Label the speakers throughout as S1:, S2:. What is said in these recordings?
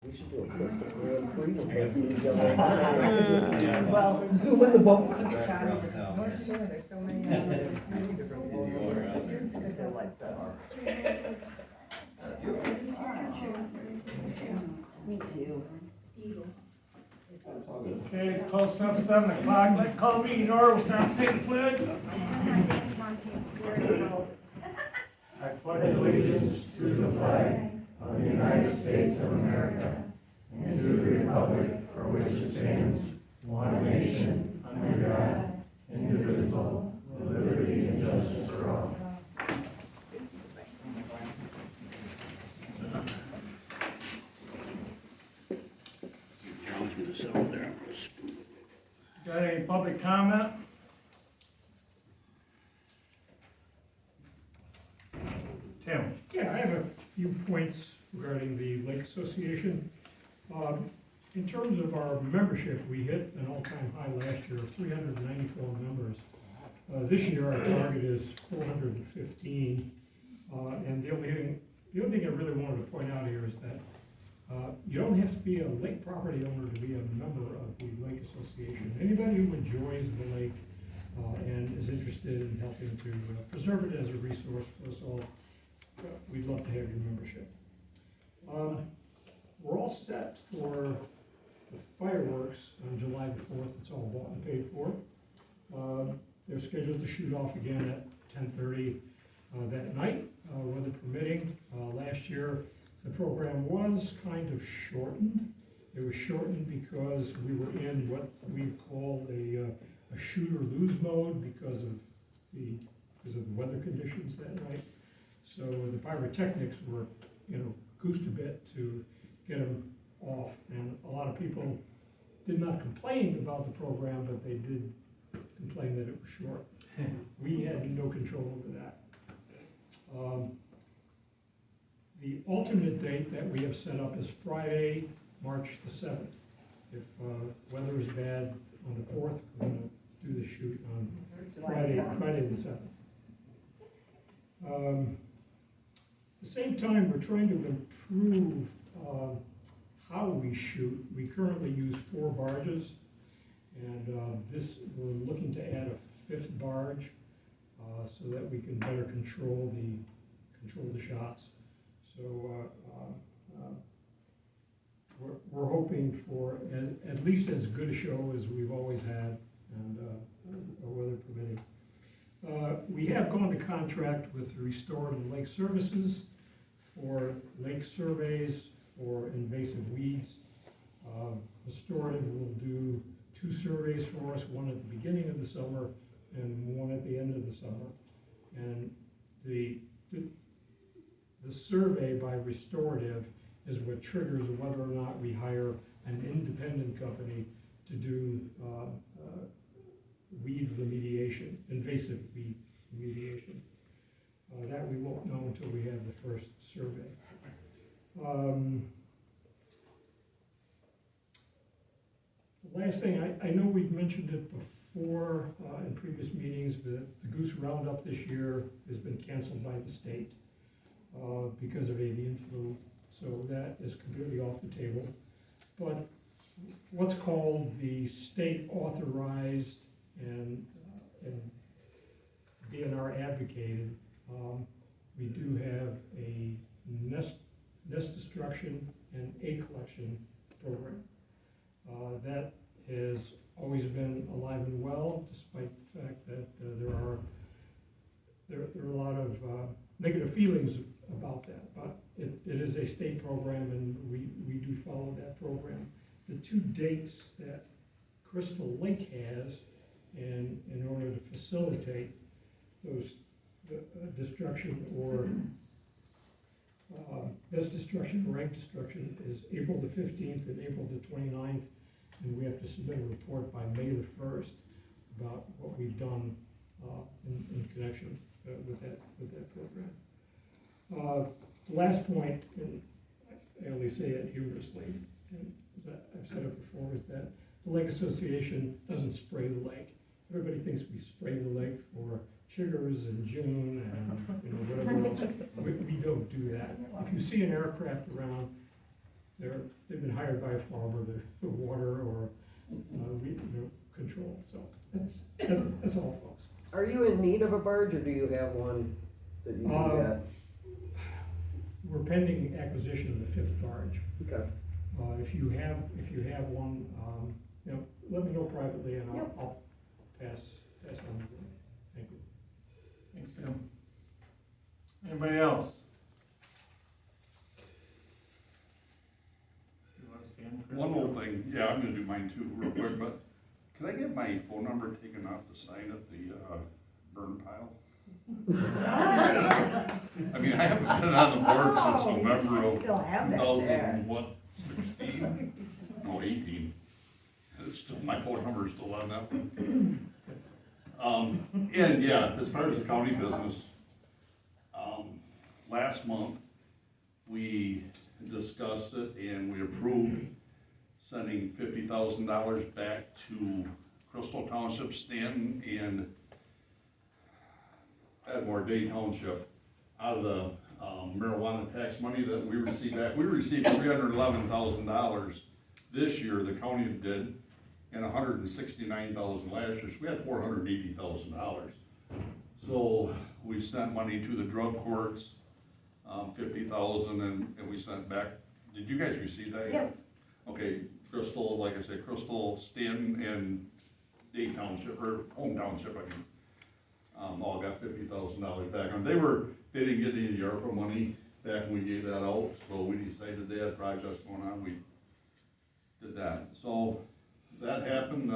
S1: We should do a crystal Grand Prix. Well, zoom in the boat.
S2: Look at Charlie. North Shore, there's so many different ones. They're like this. Me too.
S3: Okay, it's close enough, 7 o'clock, let call meeting order, we'll start saying the pledge. I pledge allegiance
S4: to the flag of the United States of America and to the republic for which it stands, one nation, under God, indivisible, with liberty and justice for all.
S5: John's gonna sit over there.
S3: Got any public comment? Tim?
S6: Yeah, I have a few points regarding the Lake Association. In terms of our membership, we hit an all-time high last year of 394 members. This year, our target is 415. And the only thing I really wanted to point out here is that you don't have to be a lake property owner to be a member of the Lake Association. Anybody who enjoys the lake and is interested in helping to preserve it as a resource for us all, we'd love to have your membership. We're all set for the fireworks on July the 4th. It's all bought and paid for. They're scheduled to shoot off again at 10:30 that night, weather permitting. Last year, the program was kind of shortened. It was shortened because we were in what we call a shoot or lose mode because of the weather conditions that night. So the pyrotechnics were, goosed a bit to get them off, and a lot of people did not complain about the program, but they did complain that it was short. We had no control over that. The alternate date that we have set up is Friday, March the 7th. If weather is bad on the 4th, we're going to do the shoot on Friday the 7th. At the same time, we're trying to improve how we shoot. We currently use 4 barges, and we're looking to add a 5th barge so that we can better control the shots. So we're hoping for at least as good a show as we've always had, and weather permitting. We have gone to contract with Restorative Lake Services for lake surveys for invasive weeds. Restorative will do 2 surveys for us, one at the beginning of the summer and one at the end of the summer. And the survey by Restorative is what triggers whether or not we hire an independent company to do weed remediation, invasive weed remediation. That we won't know until we have the first survey. The last thing, I know we've mentioned it before in previous meetings, but the Goose Roundup this year has been canceled by the state because of avian flu, so that is completely off the table. But what's called the state authorized and DNR advocated, we do have a nest destruction and egg collection program. That has always been alive and well, despite the fact that there are a lot of negative feelings about that. But it is a state program, and we do follow that program. The 2 dates that Crystal Lake has, and in order to facilitate those destruction or best destruction or egg destruction, is April the 15th and April the 29th, and we have to submit a report by May the 1st about what we've done in connection with that program. The last point, and I only say it humorously, and I've said it before, is that the Lake Association doesn't spray the lake. Everybody thinks we spray the lake for chiggers in June and whatever else. We don't do that. If you see an aircraft around, they've been hired by a farmer, the water or, weed, control, so that's all, folks.
S1: Are you in need of a barge, or do you have one that you can get?
S6: We're pending acquisition of the 5th barge.
S1: Okay.
S6: If you have one, let me know privately and I'll pass on the word. Thank you.
S3: Thanks, Tim. Anybody else? You wanna stand, Chris?
S5: One little thing, yeah, I'm gonna do mine too real quick, but could I get my phone number taken off the sign at the, burn pile? I mean, I haven't been on the board since November of
S2: Still have that
S5: 2000,
S2: there.
S5: what, 16? No, 18. It's still, my phone number is still on that one. And yeah, as far as the county business, last month, we discussed it and we approved sending $50,000 back to Crystal Township, Stanton, and Edmore Day Township out of the marijuana tax money that we received back. We received $311,000 this year, the county did, and $169,000 last year, so we had $480,000. So we sent money to the drug courts, 50,000, and we sent back. Did you guys receive that?
S2: Yes.
S5: Okay, Crystal, like I said, Crystal, Stanton, and Day Township, or Home Township, I mean, all got $50,000 back. And they didn't get any of the ARPA money back when we gave that out, so we decided they had projects going on, we did that. So that happened.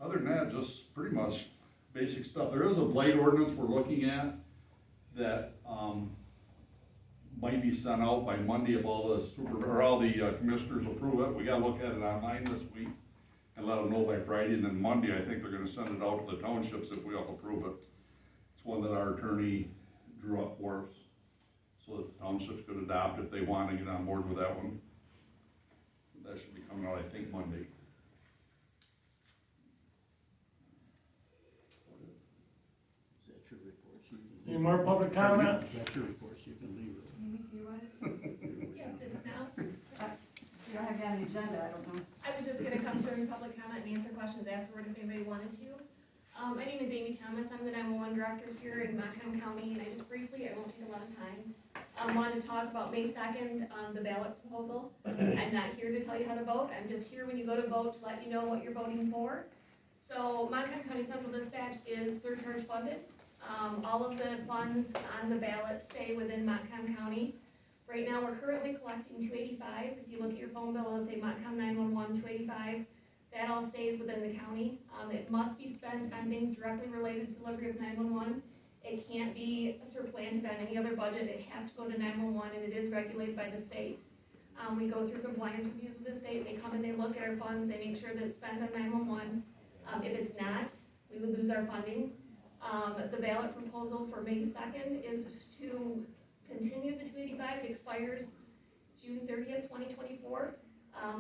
S5: Other than that, just pretty much basic stuff. There is a blight ordinance we're looking at that, might be sent out by Monday if all the commissioners approve it. We gotta look at it online this week and let them know by Friday, and then Monday, I think they're gonna send it out to the townships if we all approve it. It's one that our attorney drew up for us, so that the townships could adopt if they want to get on board with that one. That should be coming out, I think, Monday. Is that your report? You can
S3: Any
S5: leave
S3: more public comment?
S5: it. That's your report, you can leave it.
S7: Yes, it's now.
S2: You don't have that on the agenda, I don't know.
S7: I was just gonna come during public comment and answer questions afterward if anybody wanted to. My name is Amy Thomas, I'm the 911 director here in Montcalm County, and I just briefly, I won't take a lot of time, wanted to talk about May 2nd, the ballot proposal. I'm not here to tell you how to vote, I'm just here when you go to vote to let you know what you're voting for. So Montcalm County Central Dispatch is surcharge funded. All of the funds on the ballot stay within Montcalm County. Right now, we're currently collecting $285. If you look at your phone bill, it'll say Montcalm 911 $285. That all stays within the county. It must be spent on things directly related to delivery of 911. It can't be supplanted on any other budget. It has to go to 911, and it is regulated by the state. We go through compliance reviews with the state. They come and they look at our funds. They make sure that it's spent on 911. If it's not, we would lose our funding. The ballot proposal for May 2nd is to continue the 285. It expires June 30th, 2024.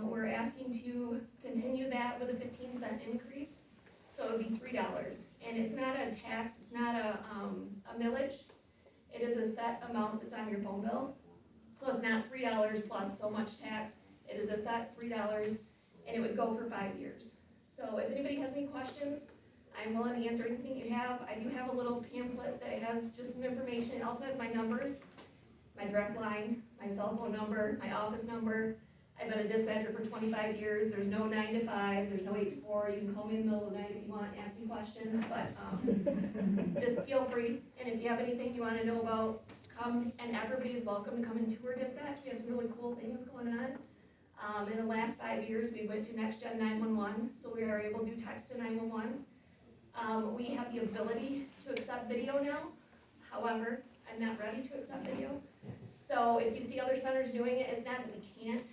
S7: We're asking to continue that with a 15-cent increase, so it would be $3. And it's not a tax, it's not a millage. It is a set amount that's on your phone bill. So it's not $3 plus so much tax. It is a set $3, and it would go for 5 years. So if anybody has any questions, I'm willing to answer anything you have. I do have a little pamphlet that has just some information. It also has my numbers, my direct line, my cell phone number, my office number. I've been a dispatcher for 25 years. There's no 9 to 5, there's no 8 to 4. You can call me in the middle of the night if you want, ask me questions, but just feel free. And if you have anything you want to know about, come, and everybody is welcome to come and tour dispatch. We have some really cool things going on. In the last 5 years, we went to Next Gen 911, so we are able to do text to 911. We have the ability to accept video now. However, I'm not ready to accept video. So if you see other centers doing it, it's not that we can't.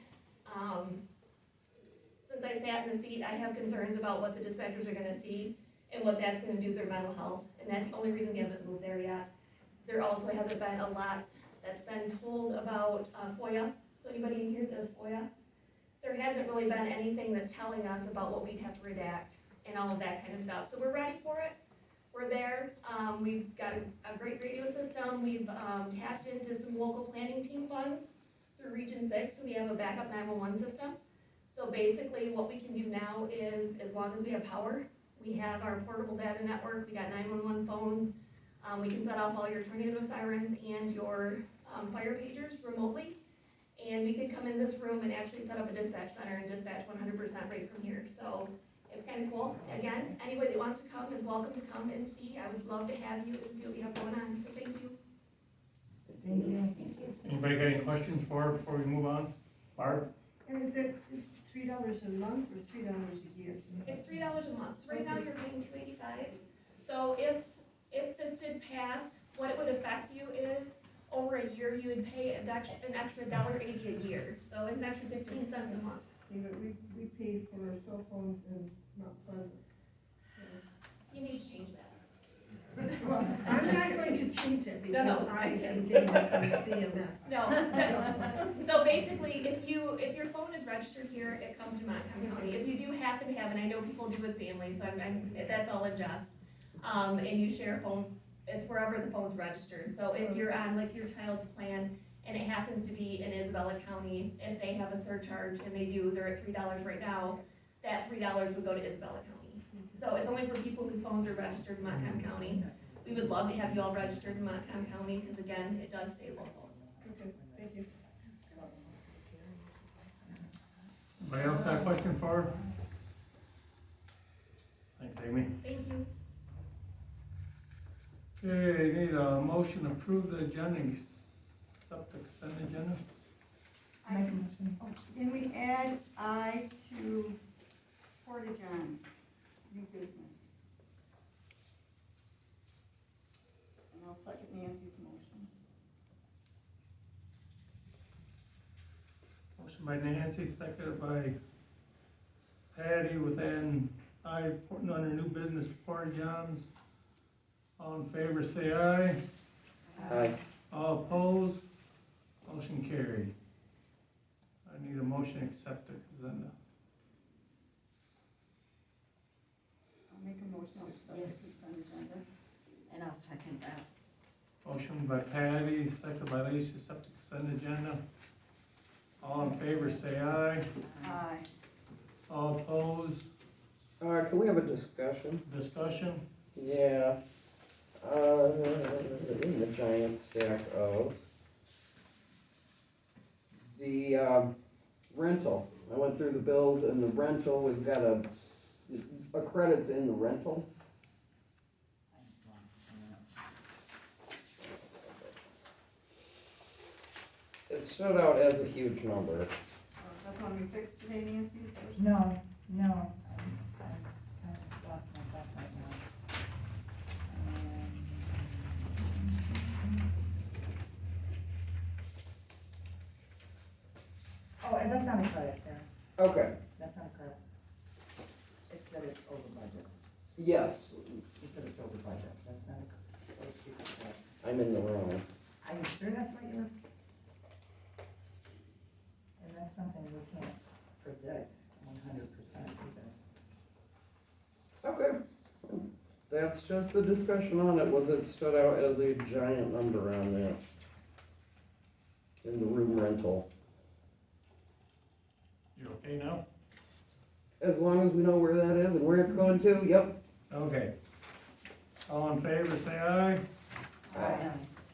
S7: Since I sat in the seat, I have concerns about what the dispatchers are gonna see and what that's gonna do to their mental health, and that's the only reason we haven't moved there yet. There also hasn't been a lot that's been told about FOIA, so anybody in here does FOIA? There hasn't really been anything that's telling us about what we'd have to redact and all of that kind of stuff, so we're ready for it. We're there. We've got a great radio system. We've tapped into some local planning team funds through Region 6, we have a backup 911 system. So basically, what we can do now is, as long as we have power, we have our portable data network, we got 911 phones, we can set off all your tornado sirens and your fire pagers remotely. And we could come in this room and actually set up a dispatch center and dispatch 100% right from here. So it's kind of cool. Again, anybody that wants to come is welcome to come and see. I would love to have you and see what we have going on. So thank you.
S2: Thank you.
S3: Anybody got any questions for her before we move on? Barb?
S2: And is it $3 a month or $3 a year?
S7: It's $3 a month. So right now you're paying $285. So if this did pass, what it would affect you is over a year you would pay an extra $1.80 a year. So it's an extra 15 cents a month.
S2: Yeah, but we paid for our cell phones in Mount Pleasant.
S7: You need to change that.
S2: Well, I'm not going to change it because
S7: No,
S2: I
S7: okay.
S2: am getting it from CMS.
S7: No, so basically, if your phone is registered here, it comes to Montgomery County. If you do happen to have, and I know people do with families, so that's all in jest, and you share a phone, it's wherever the phone's registered. So if you're on like your child's plan, and it happens to be in Isabella County, if they have a surcharge, and they're at $3 right now, that $3 would go to Isabella County. So it's only for people whose phones are registered in Montgomery County. We would love to have you all registered in Montgomery County, because again, it does stay local.
S2: Okay, thank you.
S3: Anybody else got a question for her? Thanks, Amy.
S7: Thank you.
S3: Okay, need a motion to approve the agenda, and accept the consent agenda?
S8: Make a motion. Can we add I to Porta Johns, new business? And I'll second Nancy's motion.
S3: Motion by Nancy, seconded by Patty, within I, putting under new business, Porta Johns. All in favor, say aye.
S1: Aye.
S3: All opposed, motion carried. I need a motion to accept the consent.
S8: I'll make a motion to accept the consent agenda. And I'll second that.
S3: Motion by Patty, seconded by Lacey, accept the consent agenda. All in favor, say aye.
S8: Aye.
S3: All opposed,
S1: Can we have a discussion?
S3: discussion?
S1: Yeah. In the giant stack of the, rental. I went through the bills and the rental, we've got a credits in the rental. It stood out as a huge number.
S8: Is that one we fixed today, Nancy?
S9: No, I kind of lost myself right now. Oh, and that's not a credit, Sarah,
S1: Okay,
S9: that's not a credit. It's that it's over budget,
S1: yes,
S9: it's that it's over budget, that's not a, those people,
S1: I'm in the wrong.
S9: are you sure that's what you were? And that's something we can't predict 100% either.
S1: Okay. That's just the discussion on it, was it stood out as a giant number on that. In the room rental.
S3: You okay now?
S1: As long as we know where that is and where it's going to, yep.
S3: Okay. All in favor, say aye.
S8: Aye.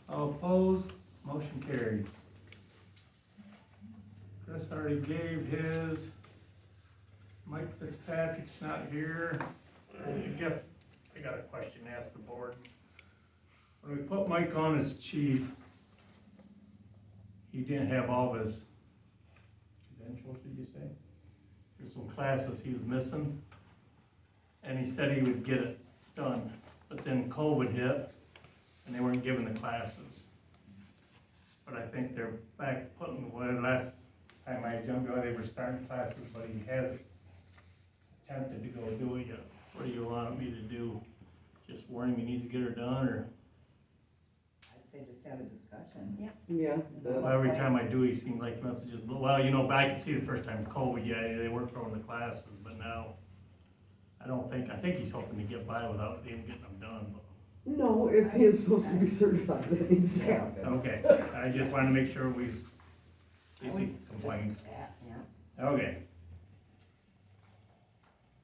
S3: All opposed, motion carried. Chris already gave his. Mike Fitzpatrick's not here. I guess I got a question to ask the board. When we put Mike on as chief, he didn't have all of his credentials, did you say? There's some classes he's missing, and he said he would get it done, but then COVID hit, and they weren't giving the classes. But I think they're back putting, well, last time I jumped on, they were starting classes, but he hasn't attempted to go do it yet. What do you want me to do? Just warn him he needs to get her done, or?
S9: I'd say just have a discussion.
S1: Yeah.
S3: Well, every time I do, he seems like he wants to just, well, you know, but I could see the first time COVID, yeah, they weren't throwing the classes, but now, I think he's hoping to get by without even getting them done, but.
S1: No, if he is supposed to be certified, that needs to happen.
S3: Okay, I just wanted to make sure we Casey complained.
S9: Yeah.
S3: Okay.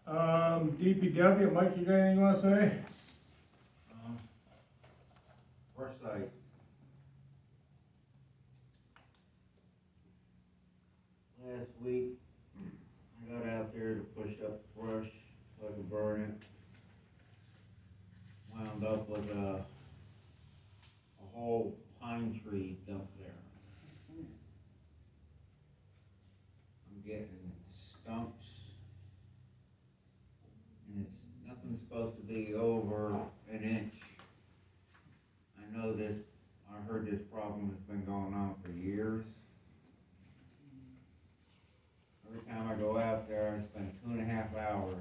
S3: DPW, Mike, you got anything you wanna say?
S10: First I last week, I got out there to push up brush so I could burn it. Wound up with a whole pine tree dumped there. I'm getting stumps. And nothing's supposed to be over an inch. I know this, I heard this problem has been going on for years. Every time I go out there, I spend 2.5 hours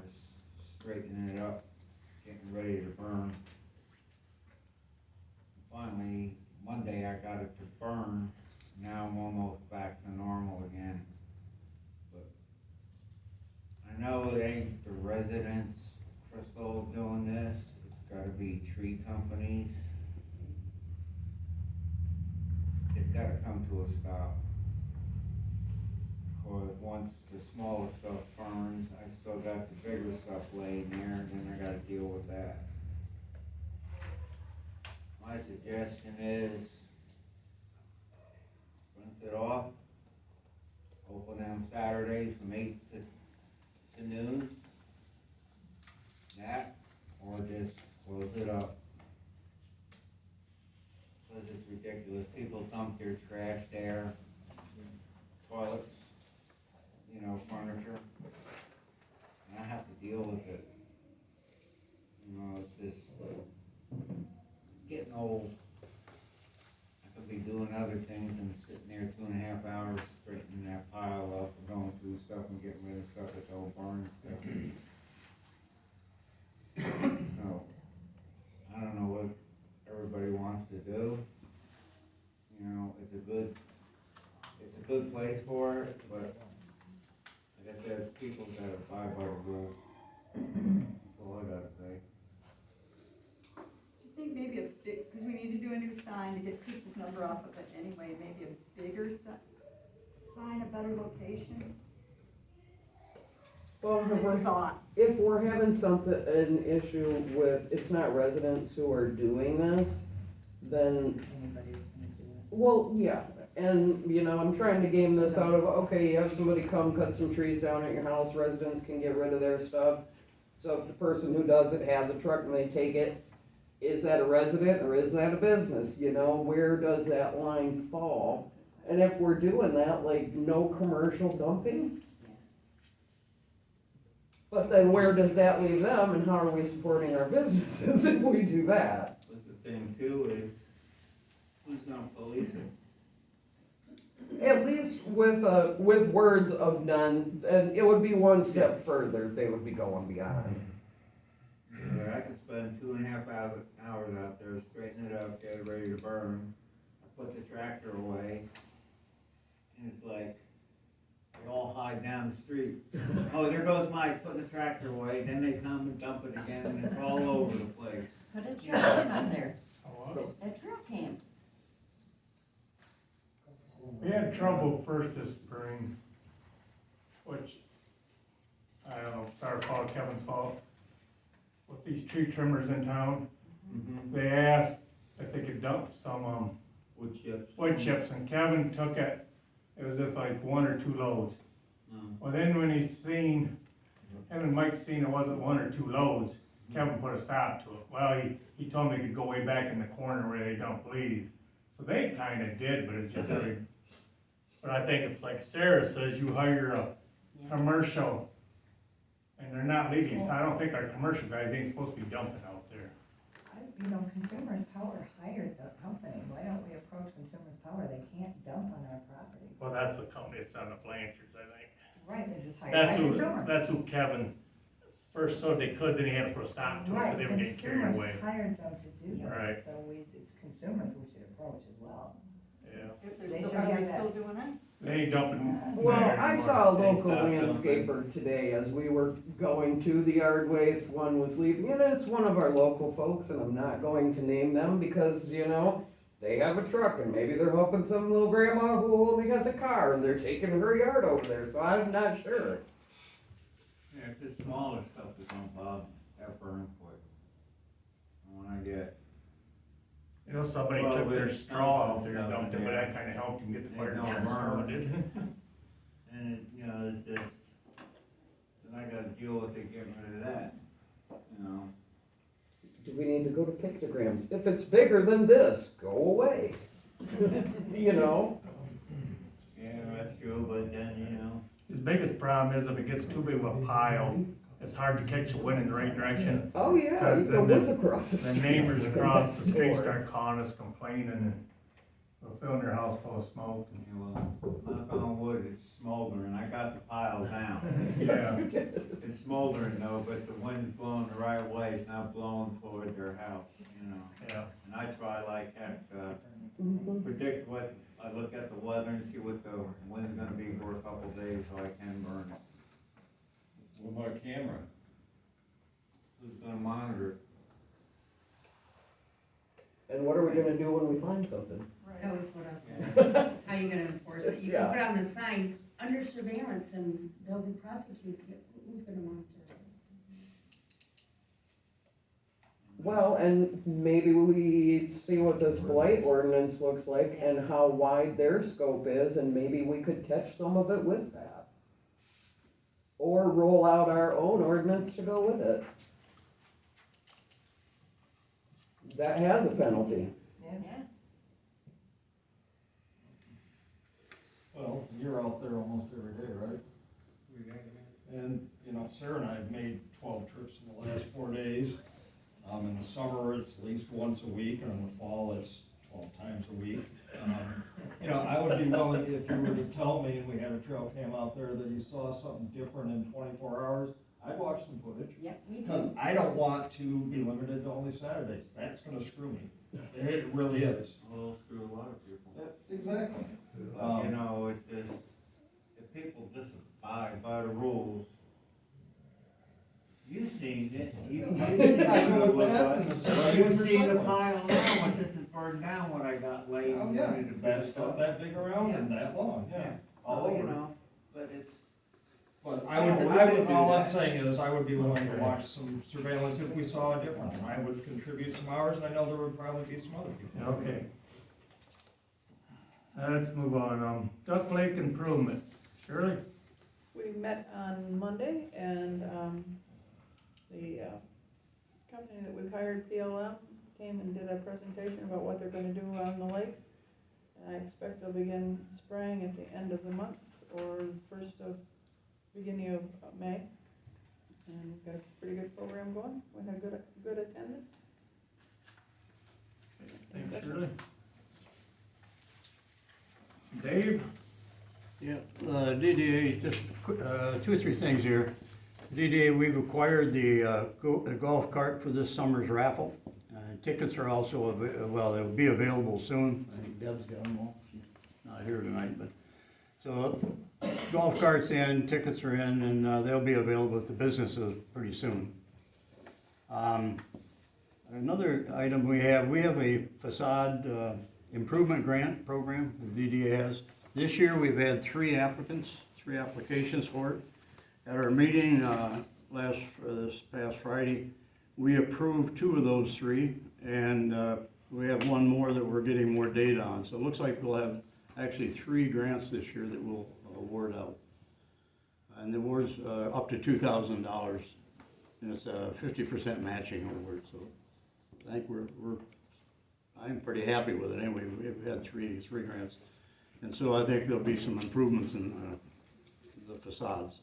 S10: straightening it up, getting ready to burn. Finally, Monday I got it to burn. Now I'm almost back to normal again. But I know it ain't the residents, Crystal, doing this. It's gotta be tree companies. It's gotta come to a stop. Cause once the smaller stuff burns, I still got the bigger stuff laying there, and then I gotta deal with that. My suggestion is, rinse it off, open them Saturdays from 8 to noon. That, or just close it up. Cause it's ridiculous, people dump their trash there, toilets, you know, furniture, and I have to deal with it. You know, it's just getting old. I could be doing other things and sitting there 2.5 hours straightening that pile up and going through stuff and getting rid of stuff that's all burned stuff. So, I don't know what everybody wants to do. You know, it's a good place for it, but like I said, people gotta abide by the rules. That's all I gotta say.
S8: Do you think maybe a big, because we need to do a new sign to get Chris's number off of it anyway, maybe a bigger sign, a better location?
S1: Well,
S8: Just a thought.
S1: if we're having an issue with, it's not residents who are doing this, then,
S9: Anybody's gonna do it.
S1: well, yeah. And, you know, I'm trying to game this out of, okay, you have somebody come cut some trees down at your house, residents can get rid of their stuff. So if the person who does it has a truck and they take it, is that a resident or is that a business? You know, where does that line fall? And if we're doing that, like, no commercial dumping? But then where does that leave them and how are we supporting our businesses if we do that?
S10: But the thing too is, who's gonna police it?
S1: At least with words of none, and it would be one step further, they would be going beyond.
S10: Yeah, I could spend 2.5 hours out there straightening it up, get it ready to burn. I put the tractor away, and it's like, they all hide down the street. Oh, there goes Mike putting the tractor away, then they come and dump it again, and it's all over the place.
S9: Put a trail cam on there,
S3: Oh,
S9: a trail cam.
S3: we had trouble first this spring, which, I don't know, it's our fault, Kevin's fault, with these tree trimmers in town.
S10: Mm-hmm.
S3: They asked if they could dump some,
S10: Wood chips.
S3: wood chips, and Kevin took it, it was just like 1 or 2 loads.
S10: Mm.
S3: Well, then when he seen, him and Mike seen it wasn't 1 or 2 loads, Kevin put a stop to it. Well, he told me he could go way back in the corner where they dump leaves. So they kinda did, but it's just every, but I think it's like Sarah says, you hire a
S9: Yeah.
S3: commercial, and they're not leaving, so I don't think our commercial guys ain't supposed to be dumping out there.
S9: You know, Consumers Power hired the company, why don't we approach Consumers Power, they can't dump on our property.
S3: Well, that's the company that's on the Blanchard's, I think.
S9: Right, they just hired
S3: That's
S9: by
S3: who,
S9: Consumers.
S3: that's who Kevin first said they could, then he had to put a stop to it,
S9: Right,
S3: because they were getting carried
S9: Consumers
S3: away.
S9: hired them to do that,
S3: Right.
S9: so it's Consumers we should approach as well.
S3: Yeah,
S8: If
S9: They
S8: they're
S9: should
S8: still, are they
S9: get that.
S8: still doing it?
S3: they ain't dumping.
S1: Well,
S3: there
S1: I
S3: anymore.
S1: saw a
S10: They
S1: local
S10: stopped dumping.
S1: landscaper today as we were going to the yard waste, one was leaving, and it's one of our local folks, and I'm not going to name them because, you know, they have a truck and maybe they're helping some little grandma who only has a car and they're taking her yard over there, so I'm not sure.
S10: Yeah, it's the smaller stuff that don't bother, that burn quick. And when I get,
S3: You know, somebody
S10: Well,
S3: took their
S10: with
S3: straw out there and
S10: stuff,
S3: dumped it, but
S10: yeah.
S3: that kinda helped them get the
S10: They
S3: fire
S10: don't
S3: started.
S10: and it, you know, it's just, then I gotta deal with it, getting rid of that, you know?
S1: Do we need to go to pictograms? If it's bigger than this, go away. You know?
S10: Yeah, that's true, but then, you know,
S3: His biggest problem is if it gets too big of a pile, it's hard to catch the wind in the right direction.
S1: Oh, yeah, you
S3: Because
S1: go
S3: then
S1: woods across the
S3: The
S1: street.
S3: neighbors across the street
S1: Next door.
S3: start calling us, complaining, and they'll fill their house full of smoke.
S10: you know, knock on wood, it's smoldering, I got the pile down.
S1: Yes,
S3: Yeah,
S1: you did.
S10: It's smoldering though, but the wind's blowing the right way, it's not blowing toward their house, you know?
S3: yeah.
S10: And I try like heck to
S1: Mhm.
S10: predict what, I look at the weather and see what the wind's gonna be for a couple days so I can burn it.
S5: What about a camera?
S10: Who's gonna monitor it?
S1: And what are we gonna do when we find something?
S11: That was what I was gonna ask. How you gonna enforce it? You
S1: Yeah.
S11: can put on the sign, under surveillance, and they'll be prosecuted. Who's gonna monitor it?
S1: Well, and maybe we see what this blight ordinance looks like and how wide their scope is, and maybe we could catch some of it with that. Or roll out our own ordinance to go with it. That has a penalty.
S9: Yeah.
S12: Well, you're out there almost every day, right? And, you know, Sarah and I have made 12 trips in the last 4 days. In the summer, it's at least once a week, and in the fall, it's 12 times a week. You know, I would be willing, if you were to tell me, and we had a trail cam out there, that you saw something different in 24 hours, I'd watch some footage.
S11: Yeah, me
S12: Because
S11: too.
S12: I don't want to be limited to only Saturdays. That's gonna screw me. It really is.
S10: Well, through a lot of people.
S12: Exactly.
S10: But, you know, it's just, if people just abide by the rules, you've seen it, you've
S12: I
S10: seen
S12: know
S10: it,
S12: what happened, the same
S10: you've
S12: with
S10: seen the
S12: recycling.
S10: pile now, since it's burned down, what I got laid.
S12: Oh, yeah,
S10: ready to
S12: that's
S10: bust
S12: not
S10: up.
S12: that big around and that long, yeah. All
S10: Oh, you
S12: over.
S10: know, but it's,
S12: But all I'm saying is, I would be willing to watch some surveillance if we saw a difference. I would contribute some hours, and I know there would probably be some other people.
S3: Okay. Let's move on, Duck Lake improvement, Shirley?
S13: We met on Monday and, the, company that we've hired, PLM, came and did a presentation about what they're gonna do on the lake. And I expect they'll begin spraying at the end of the month or beginning of May. And we've got a pretty good program going, we had good attendance.
S3: Thanks, Shirley. Dave?
S14: Yeah, DDA, just two or three things here. DDA, we've acquired the golf cart for this summer's raffle. Tickets are also, well, they'll be available soon. I think Deb's got them all. She's not here tonight, but, so golf cart's in, tickets are in, and they'll be available at the businesses pretty soon. Another item we have a facade improvement grant program the DDA has. This year, we've had three applications for it. At our meeting this past Friday, we approved 2 of those 3, and we have one more that we're getting more data on. So it looks like we'll have actually 3 grants this year that we'll award out. And the award's up to $2,000, and it's a 50% matching award. So I think I'm pretty happy with it. Anyway, we've had three grants. And so I think there'll be some improvements in the facades.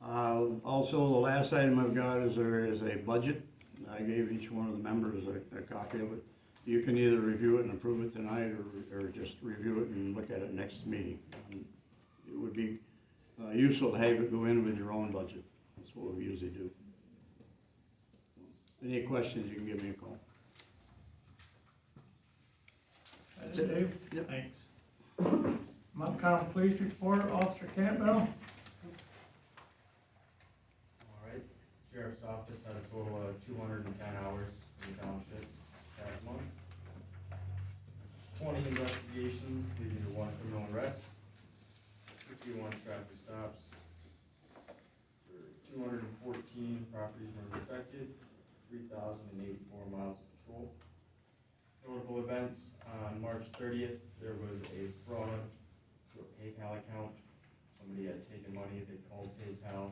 S14: Also, the last item I've got is there is a budget. I gave each one of the members a copy of it. You can either review it and approve it tonight or just review it and look at it next meeting. It would be useful to have it go in with your own budget. That's what we usually do. Any questions, you can give me a call.
S3: That's it, Dave?
S14: Yep.
S3: Thanks. Montcalm Police Report, Officer Campbell?
S15: All right, Sheriff's Office had a total of 210 hours in the township last month. 20 investigations, leading to 1 criminal arrest, 51 traffic stops, 214 properties were inspected, 3,084 miles of patrol. Notable events, on March 30th, there was a fraud to a PayPal account. Somebody had taken money, they called PayPal,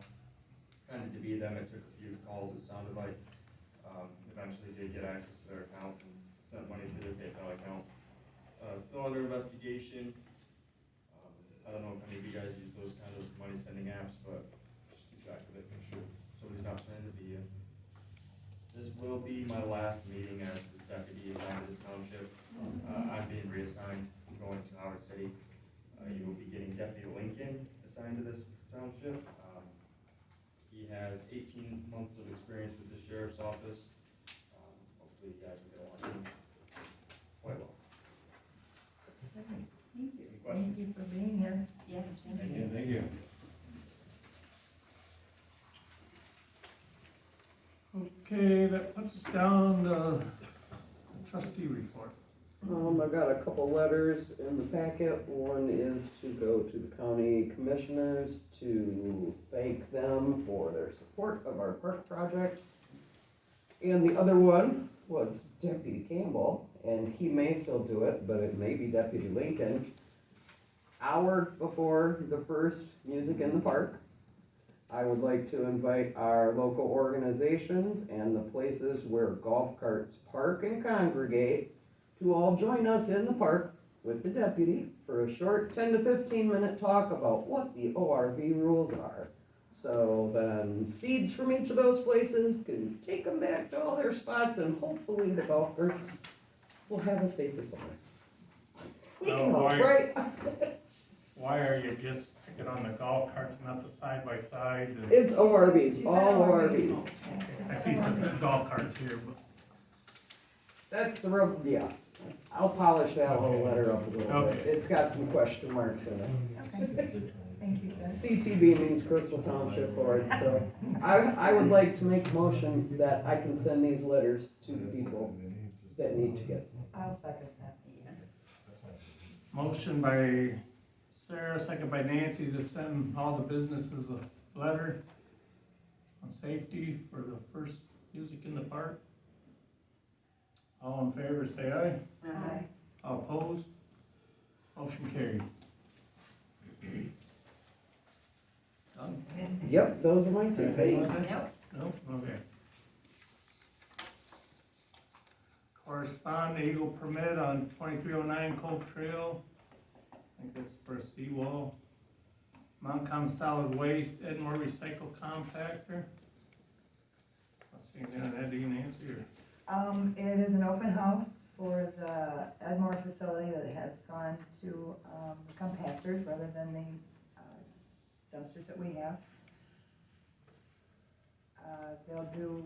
S15: pretended to be them, it took a few calls, it sounded like. Eventually did get access to their account and sent money to their PayPal account. Still under investigation. I don't know if any of you guys use those kind of money sending apps, but just keep track of it, make sure somebody's not planning to be in. This will be my last meeting as this deputy assigned to this township. I'm being reassigned, I'm going to Howard City. You will be getting Deputy Lincoln assigned to this township. He has 18 months of experience with the sheriff's office. Hopefully you guys will get along with him quite well.
S9: Thank you.
S15: Any questions?
S9: Thank you for being here.
S11: Yeah,
S15: Thank you. Thank you.
S3: Okay, that puts us down to trustee report.
S1: I got a couple letters in the packet. One is to go to the county commissioners to thank them for their support of our park project. And the other one was Deputy Campbell, and he may still do it, but it may be Deputy Lincoln. Hour before the first Music in the Park, I would like to invite our local organizations and the places where golf carts park and congregate to all join us in the park with the deputy for a short 10 to 15-minute talk about what the ORV rules are. So then seeds from each of those places can take them back to all their spots, and hopefully the golf carts will have a safer summer. We can hope, right?
S3: Why are you just picking on the golf carts, not the side-by-sides? And
S1: It's ORVs, all ORVs.
S3: I see some golf carts here, but
S1: That's the rub, yeah. I'll polish that whole
S3: Okay.
S1: letter up a little bit.
S3: Okay.
S1: It's got some question marks in it.
S9: Okay, thank you, Seth.
S1: CTB means Crystal Township Board, so I would like to make a motion that I can send these letters to the people that need to get them.
S9: I'll second that.
S3: motion by Sarah, second by Nancy to send all the businesses a letter on safety for the first Music in the Park. All in favor, say aye.
S9: Aye.
S3: All opposed? Motion carried. Done?
S1: Yep, those are my two.
S3: Anything with
S1: Thanks.
S3: it? No? Okay. Correspond Eagle permit on 2309 Cove Trail. I think that's for a seawall. Montcalm Solid Waste, Edmore Recycle Compactor. Let's see, Ed, you can answer your.
S9: It is an open house for the Edmore facility that has gone to, compactors rather than the dumpsters that we have. They'll do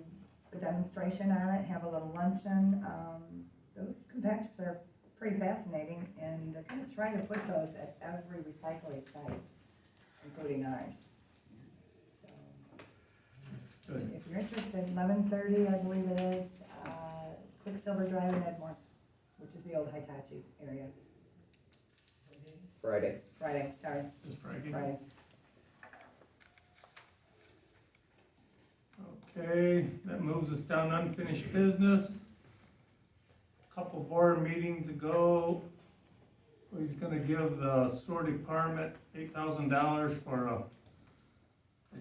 S9: a demonstration on it, have a little luncheon. Those compactors are pretty fascinating, and they're gonna try to put those at every recycling site, including ours. So,
S3: Good.
S9: if you're interested, 11:30, I believe it is, Quicksilver Drive in Edmore, which is the old Hitachi area.
S1: Friday.
S9: Friday, sorry,
S3: This Friday?
S9: Friday.
S3: Okay, that moves us down to unfinished business. Couple board meetings ago, he's gonna give the sewer department $8,000 for a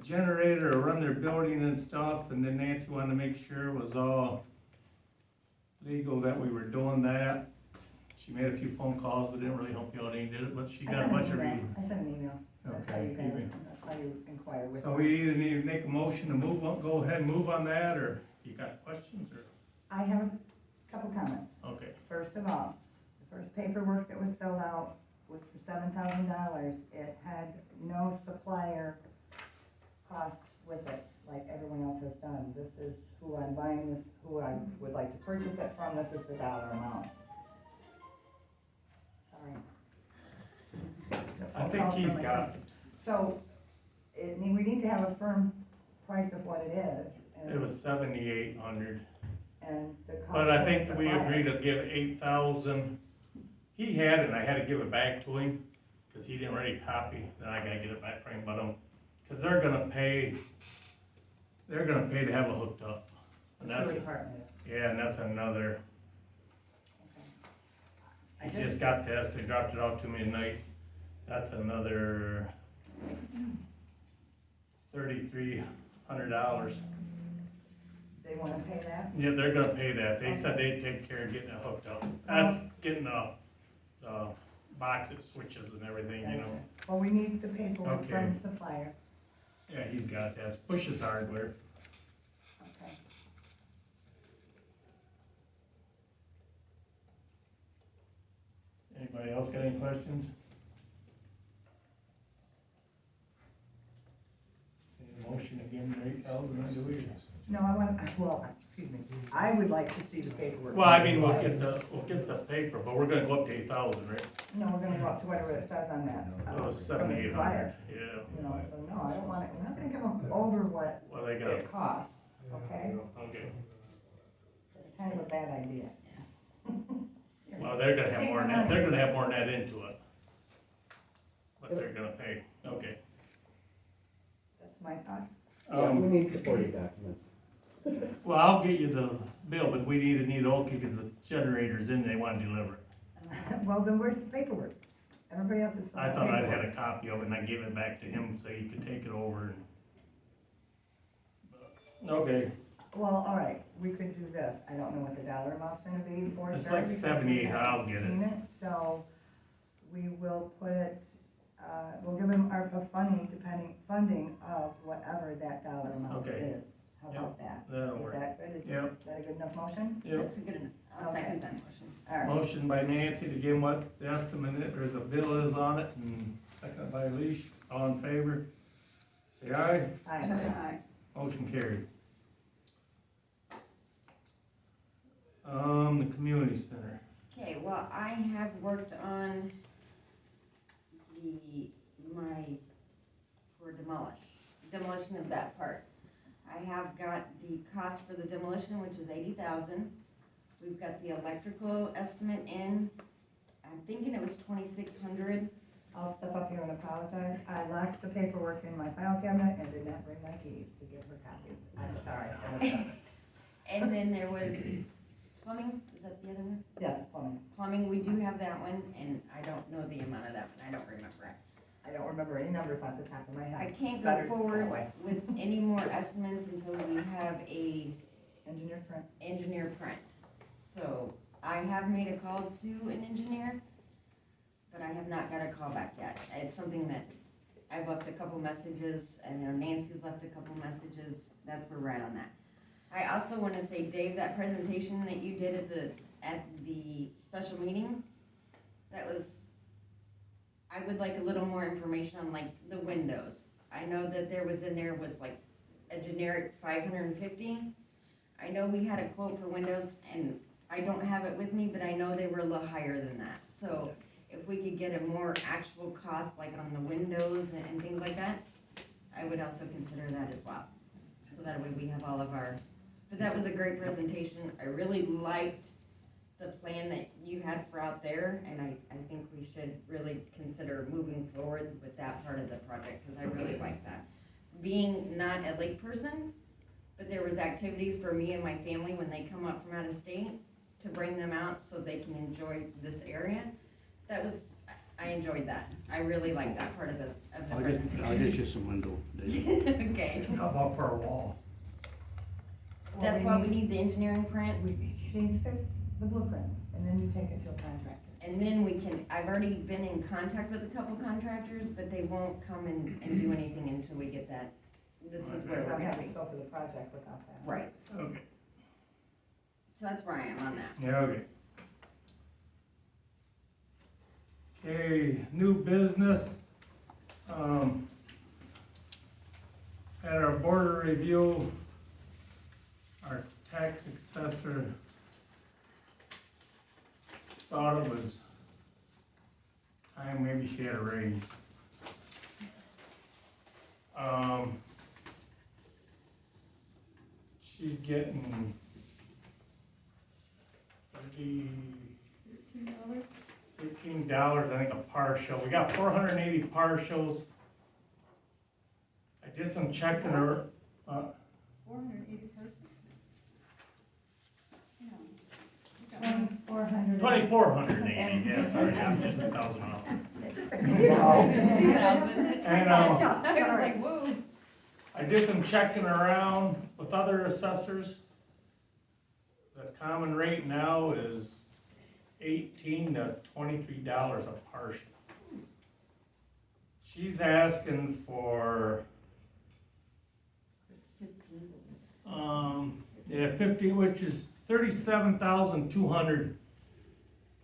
S3: generator to run their building and stuff, and then Nancy wanted to make sure it was all legal that we were doing that. She made a few phone calls, but didn't really help you out any, did it? But she got a bunch of reading.
S9: I sent an email, that's how you
S3: Okay,
S9: guys, that's how you inquire with.
S3: So we either need to make a motion to move on, go ahead and move on that, or you got questions, or,
S9: I have a couple comments.
S3: okay.
S9: First of all, the first paperwork that was filled out was for $7,000. It had no supplier cost with it, like everyone else has done. This is who I'm buying this, who I would like to purchase it from, this is the dollar amount. Sorry.
S3: I think he's got it.
S9: So, we need to have a firm price of what it is. and-
S3: It was 7,800,
S9: And the cost.
S3: but I
S9: of
S3: think
S9: the
S3: we
S9: supplier.
S3: agreed to give 8,000 he had it, and I had to give it back to him, cause he didn't write a copy, then I gotta get it back from him, but, cause they're gonna pay to have it hooked up. And that's,
S9: Sewer department.
S3: yeah, and that's another,
S9: I
S3: he just got this, they dropped it off to me tonight, that's another $3,300.
S9: They wanna pay that?
S3: Yeah, they're gonna pay that, they said they'd take care of getting it hooked up, that's getting the boxes, switches and everything, you know.
S9: Gotcha. Well, we need the paperwork
S3: Okay.
S9: from the supplier.
S3: Yeah, he's got that, it's Bush's Hardware.
S9: Okay.
S3: Anybody else got any questions? Any motion again, for 8,000, do we?
S9: No, excuse me, I would like to see the paperwork.
S3: Well, I mean, we'll get the paper, but we're gonna go up to 8,000, right?
S9: No, we're gonna go up to whatever it says on that.
S3: Oh,
S9: from the
S3: 7,800,
S9: supplier.
S3: yeah.
S9: You know, so no, I don't want it, we're not gonna come over what
S3: Well, they got,
S9: it costs, okay?
S3: okay,
S9: It's kind of a bad idea.
S3: well, they're gonna have more than that, they're gonna have more than that into it. But they're gonna pay, okay.
S9: That's my thoughts.
S1: Yeah, we need supporting documents.
S3: Well, I'll get you the bill, but we either need old because the generator's in, they wanna deliver it.
S9: Well, then where's the paperwork? Everybody else is.
S3: I thought I'd had a copy of it and I gave it back to him so he could take it over and. Okay,
S9: Well, all right, we could do this. I don't know what the dollar amount's gonna be for it.
S3: It's like
S9: because we
S3: 78,
S9: haven't
S3: I'll get it.
S9: Seen it, so we will put it, we'll give him ARPA funding of whatever that dollar amount
S3: Okay.
S9: is. How about that?
S3: that'll
S9: Is
S3: work.
S9: that good? Is
S3: Yep.
S9: that a good enough motion?
S3: Yep.
S11: That's a good enough, I'll second that motion.
S9: All right.
S3: Motion by Nancy to give him what the estimate or the bill is on it, and second by Leash, all in favor? Say aye,
S9: Aye.
S3: motion carried. The community center,
S11: Okay, well, I have worked on for demolition of that part. I have got the cost for the demolition, which is 80,000. We've got the electrical estimate in, I'm thinking it was 2,600.
S9: I'll step up here and apologize. I locked the paperwork in my file cabinet and did not bring my keys to give her copies. I'm sorry.
S11: And then there was plumbing, is that the other one?
S9: Yes, plumbing.
S11: Plumbing, we do have that one, and I don't know the amount of that one, I don't remember it.
S9: I don't remember any numbers off the top of my head.
S11: I can't
S9: Better
S11: go
S9: that
S11: forward
S9: way.
S11: with any more estimates until we have a
S9: Engineer print.
S11: engineer print. So I have made a call to an engineer, but I have not got a call back yet. It's something that I've left a couple messages, and Nancy's left a couple messages, that's where we're at on that. I also wanna say, Dave, that presentation that you did at the special meeting, that was, I would like a little more information on like the windows. I know that there was like a generic 550. I know we had a quote for windows, and I don't have it with me, but I know they were a little higher than that. So if we could get a more actual cost, like on the windows and things like that, I would also consider that as well. So that way we have all of our, but that was a great presentation. I really liked the plan that you had for out there, and I think we should really consider moving forward with that part of the project, because I really like that. Being not a lake person, but there was activities for me and my family when they come up from out of state to bring them out so they can enjoy this area. I enjoyed that. I really like that part of the presentation.
S14: I'll get you some window, Dave.
S11: Okay,
S3: how about for a wall?
S11: that's why we need the engineering print.
S9: She needs the blueprints, and then you take it to a contractor.
S11: And then I've already been in contact with a couple contractors, but they won't come and do anything until we get that. This is where
S9: We
S11: we're
S9: don't
S11: gonna
S9: have the
S11: be.
S9: scope of the project without that.
S11: Right,
S3: Okay.
S11: so that's where I am on that.
S3: Yeah, okay. Okay, new business. At our border review, our tax assessor thought it was time maybe she had a raise. She's getting $13 partial, we got 480 partials. I did some checking her,
S8: 480 persons? Yeah.
S9: 2,400.
S3: 2,480, yeah, sorry, I'm just 2,000 off. And,
S11: I was like, whoa.
S3: I did some checking around with other assessors. The common rate now is $18 to $23 a partial. She's asking for, 50, which is 37,200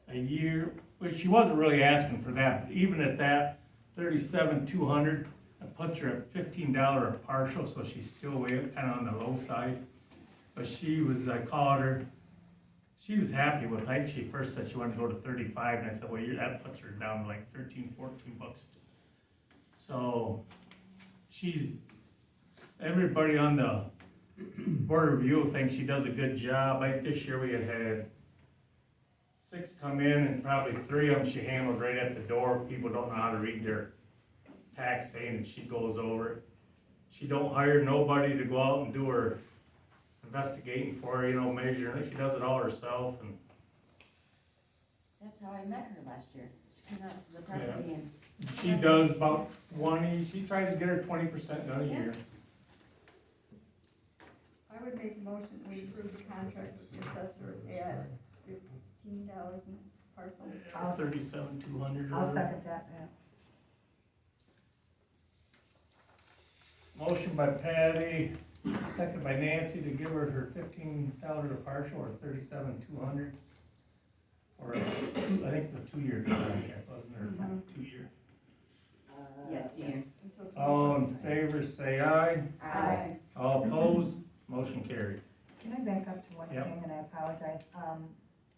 S3: a year, which she wasn't really asking for that, but even at that, 37,200, it puts her at $15 a partial, so she's still way kind of on the low side. But I called her, she was happy with it. She first said she wanted to go to 35, and I said, well, that puts her down to like 13, 14 bucks. So, everybody on the board review thinks she does a good job. Like this year we had 6 come in, and probably 3 of them she handled right at the door. People don't know how to read their tax saying, and she goes over it. She don't hire nobody to go out and do her investigating for her, measuring it. She does it all herself, and
S11: That's how I met her last year. She came out to the property and.
S3: she does about 20, she tries to get her 20% done a
S11: Yeah.
S3: year.
S8: I would make a motion that we approve the contract with the assessor at $15 a parcel.
S3: 37,200 or
S9: I'll
S3: whatever.
S9: second that, Pat.
S3: Motion by Patty, second by Nancy to give her $15 a partial, or 37,200. Or, I think it's a 2-year contract, wasn't there?
S8: Mhm.
S3: 2-year.
S11: Yeah, 2 years.
S3: All in favor, say aye.
S9: Aye.
S3: All opposed, motion carried.
S9: Can I back up to one
S3: Yep.
S9: thing, and I apologize?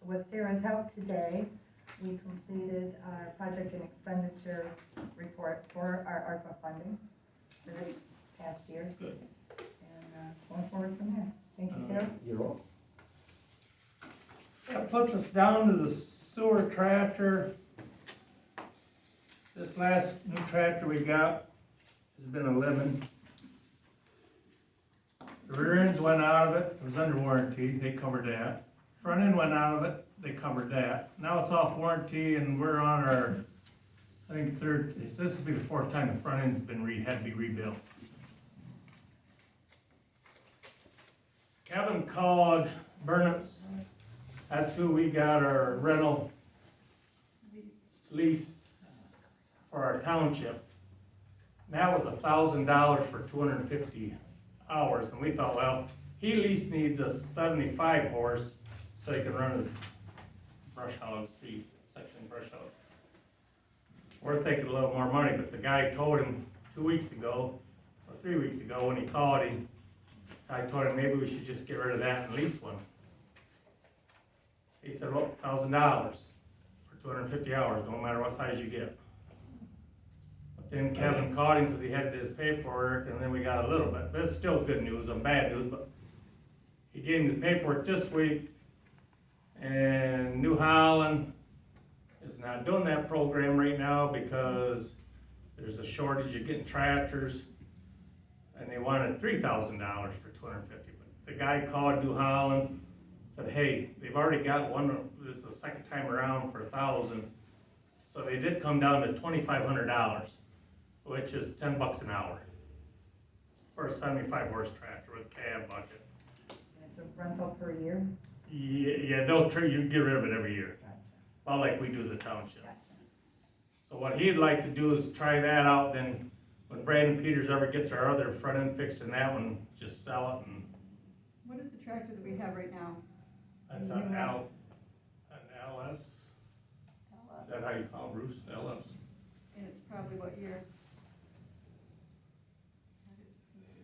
S9: With Sarah's help today, we completed our project and expenditure report for our ARPA funding for this past year.
S3: Good.
S9: And going forward from there. Thank you, Sarah.
S14: You're welcome.
S3: That puts us down to the sewer tractor. This last new tractor we got has been a lemon. The rear ends went out of it was under warranty, they covered that. Front end went out of it, they covered that. Now it's off warranty and we're on our, I think this will be the 4th time the front end's been had to be rebuilt. Kevin called Burnham's. That's who we got our rental lease for our township. And that was $1,000 for 250 hours, and we thought, well, he at least needs a 75 horse so he can run his brush hog, section brush hog. We're thinking a little more money, but the guy told him 2 weeks ago, or 3 weeks ago, when he called him, I told him maybe we should just get rid of that and lease one. He said, well, $1,000 for 250 hours, no matter what size you get. But then Kevin called him because he had his paperwork, and then we got a little bit, but it's still good news and bad news, but he gave him the paperwork this week, and New Holland is not doing that program right now because there's a shortage of getting tractors, and they wanted $3,000 for 250. But the guy called New Holland, said, hey, they've already got one, this is the 2nd time around for $1,000. So they did come down to $2,500, which is $10 an hour for a 75 horse tractor with cab bucket.
S9: And it's a rental per year?
S3: Yeah, they'll treat you, get rid of it every year.
S9: Gotcha.
S3: Well, like we do the township.
S9: Gotcha.
S3: So what he'd like to do is try that out, then when Brandon Peters ever gets our other front end fixed in that one, just sell it, and
S8: What is the tractor that we have right now?
S3: that's an LS. Is that how you call it, Bruce? LS?
S8: And it's probably what year?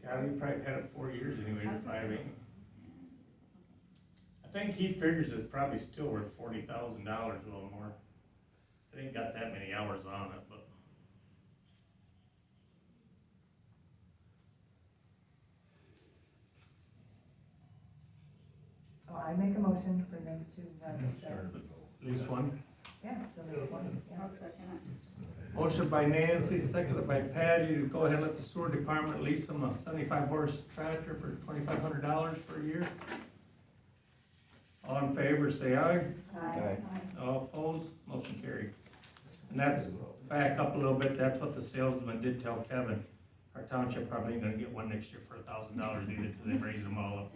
S3: Yeah, we probably had it 4 years anyway, or 5, 8. I think he figures it's probably still worth $40,000, a little more. It ain't got that many hours on it, but.
S9: So I make a motion for them to register.
S3: At least one.
S9: Yeah, so there's one, yeah.
S8: I'll second it.
S3: Motion by Nancy, seconded by Patty, to go ahead and let the sewer department lease them a 75-horse tractor for $2,500 for a year. All in favor, say aye.
S9: Aye.
S3: All opposed, motion carried. And that's, back up a little bit, that's what the salesman did tell Kevin. Our township probably ain't gonna get one next year for $1,000 either, cause they raised them all up.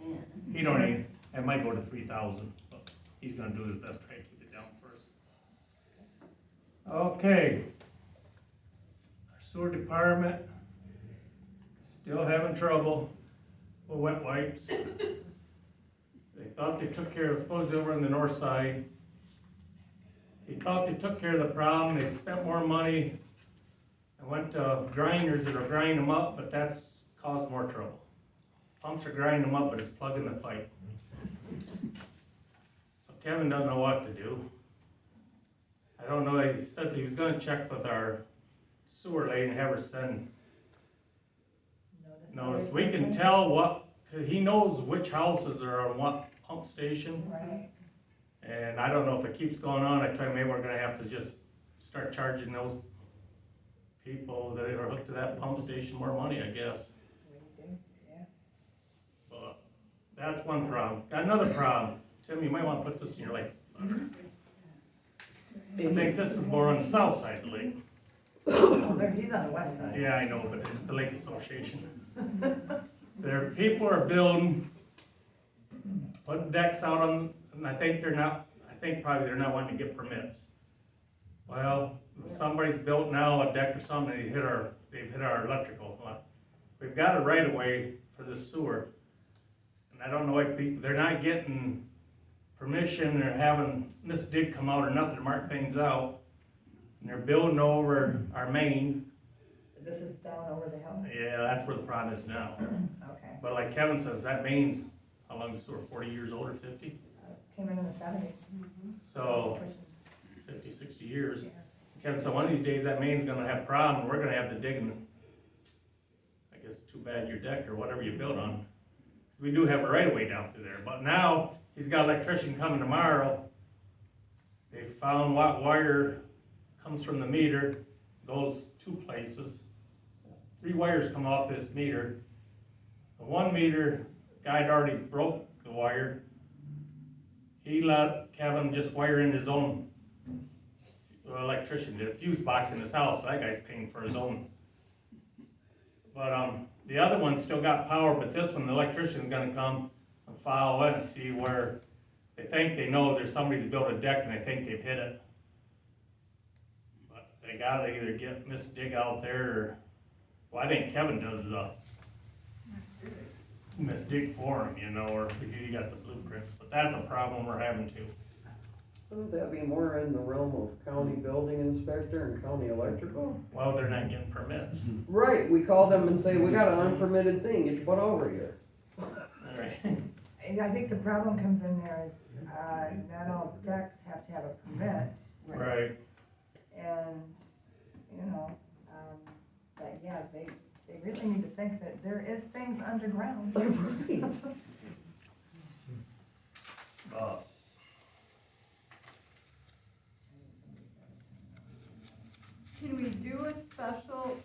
S3: He don't even, it might go to 3,000, but he's gonna do his best to try to keep it down first. Okay. Our sewer department, still having trouble with wet wipes. They thought they took care of, supposedly over on the north side. He thought they took care of the problem, they spent more money and went to grinders that are grinding them up, but that's caused more trouble. Pumps are grinding them up, but it's plugging the pipe. So Kevin doesn't know what to do. I don't know, he said he was gonna check with our sewer lady and have her send notice. We can tell what, 'cause he knows which houses are on what pump station.
S9: Right.
S3: And I don't know if it keeps going on, I tell you, maybe we're gonna have to just start charging those people that are hooked to that pump station more money, I guess.
S9: Yeah.
S3: But that's one problem. Got another problem. Tim, you might wanna put this in your lake. I think this is more on the south side of the lake.
S9: Oh, there, he's on the west side.
S3: Yeah, I know, but the Lake Association. There, people are building, putting decks out on, and I think probably they're not wanting to get permits. Well, if somebody's built now a deck or something, they've hit our electrical. We've got a right of way for the sewer. And I don't know why they're not getting permission, they're having this dig come out or nothing to mark things out. And they're building over our main.
S9: This is down over the hill?
S3: Yeah, that's where the problem is now.
S9: Okay.
S3: But like Kevin says, that main's, how long is the sewer, 40 years old or 50?
S9: Came in the 70s.
S3: So, 50, 60 years.
S9: Yeah.
S3: Kevin said, one of these days that main's gonna have a problem, we're gonna have to dig in, I guess, too bad your deck or whatever you build on. 'Cause we do have a right of way down through there, but now, he's got an electrician coming tomorrow. They found what wire comes from the meter, goes two places. 3 wires come off this meter. The one meter, guy'd already broke the wire. He let Kevin just wire in his own, electrician did a fuse box in his house, so that guy's paying for his own. But, the other one still got power, but this one, the electrician's gonna come and follow it and see where they think they know there's somebody's built a deck and they think they've hit it. But they gotta either get Miss Dig out there or, well, I think Kevin does the Miss Dig for him, you know, or because he got the blueprints, but that's a problem we're having too.
S1: Wouldn't that be more in the realm of county building inspector and county electrical?
S3: Well, they're not getting permits.
S1: Right, we call them and say, we got an unpermitted thing, get your butt over here.
S3: Alright.
S9: And I think the problem comes in there is, not all decks have to have a permit,
S3: Right.
S9: and, you know, but yeah, they really need to think that there is things underground.
S1: Right.
S8: Can we do a special,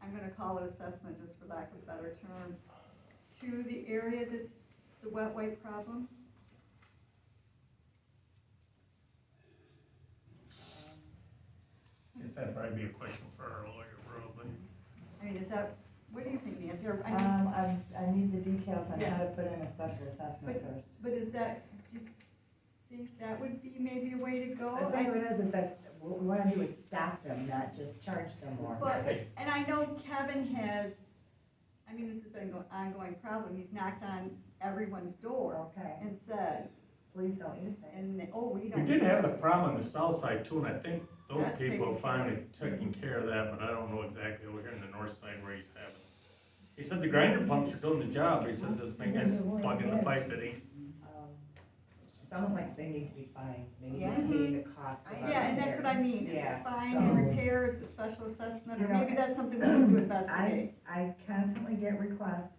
S8: I'm gonna call it assessment just for lack of a better term, to the area that's the wet wipe problem?
S3: I guess that'd probably be a question for our lawyer, probably.
S8: I mean, is that, what do you think, Nancy? Or, I mean,
S9: I need the details on how to
S8: Yeah.
S9: put in a special assessment first.
S8: but is that, do you think that would be maybe a way to go?
S9: The thing of it is that what we wanna do is stop them, not just charge them more.
S8: But, and I know Kevin has, I mean, this has been an ongoing problem, he's knocked on everyone's door
S9: Okay,
S8: and said,
S9: please don't use it.
S8: and, oh, we
S3: We
S8: don't.
S3: did have the problem on the south side too, and I think those
S8: That's
S3: people
S8: taken
S3: have finally taken care of that, but I don't know exactly over here in the north side where he's having. He said the grinder pumps are doing the job, he says this thing is plugging the pipe, it ain't.
S9: It's almost like they need to be fined, they need
S11: Yeah.
S9: to pay the cost of our
S8: Yeah, and that's what I mean, is
S9: Yeah,
S8: it fine
S9: so-
S8: and repairs, a special assessment, or
S9: You know,
S8: maybe that's something we need to investigate.
S9: I constantly get requests,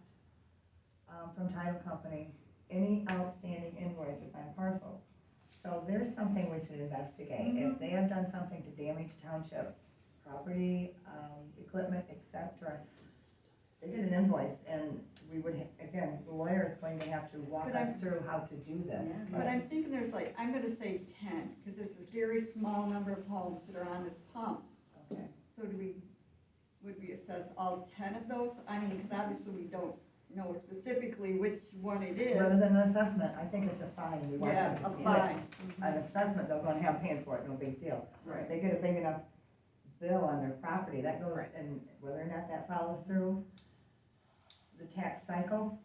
S9: from title companies, any outstanding invoices on parcels. So there's something we should investigate. If they have done something to damage township property, equipment, et cetera, they get an invoice and we would, again, the lawyer is going to have to walk
S8: But
S9: us
S8: I'm-
S9: through how to do this.
S8: But I'm thinking there's like, I'm gonna say 10, because it's a very small number of homes that are on this pump.
S9: Okay.
S8: So would we assess all 10 of those? I mean, because obviously we don't know specifically which one it is.
S9: Rather than an assessment, I think it's a fine. We want
S8: Yeah,
S9: them
S8: a
S9: to
S8: fine.
S9: get an assessment, they're gonna have paying for it, no big deal.
S11: Right.
S9: They get a big enough bill on their property, that goes,
S11: Right.
S9: and whether or not that follows through the tax cycle,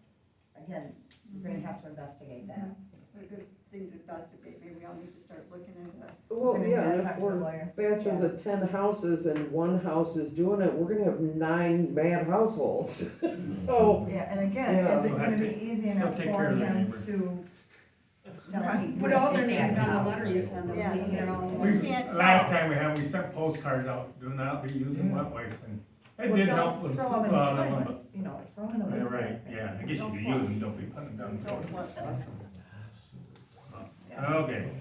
S9: again, we're gonna have to investigate that.
S8: What a good thing to investigate, maybe we all need to start looking into that.
S1: Well,
S9: We're gonna
S1: yeah,
S9: have
S1: and
S9: to talk
S1: if
S9: to the
S1: we're
S9: lawyer.
S1: batches
S9: Yeah.
S1: of 10 houses and one house is doing it, we're gonna have 9 bad households. So,
S9: Yeah, and again,
S1: Yeah.
S9: is it gonna be easy enough
S3: take
S9: for
S3: care of their
S9: him
S3: neighbors.
S9: to tell
S11: Right.
S2: Put all their names
S9: exactly
S2: on
S9: how
S2: the letter you send them.
S8: Yes.
S2: You know.
S8: We can't
S3: Last
S8: tell.
S3: time we sent postcards out, do not be using wet wipes, and it
S9: Well,
S3: did
S9: don't
S3: help with
S9: throw
S3: some,
S9: them in the
S3: that one,
S9: toilet, you know, throw them in the
S3: but,
S9: waste
S3: right,
S9: basket.
S3: yeah, I guess you could use them, don't be putting them down. the toilet.
S9: Yeah.
S3: Okay,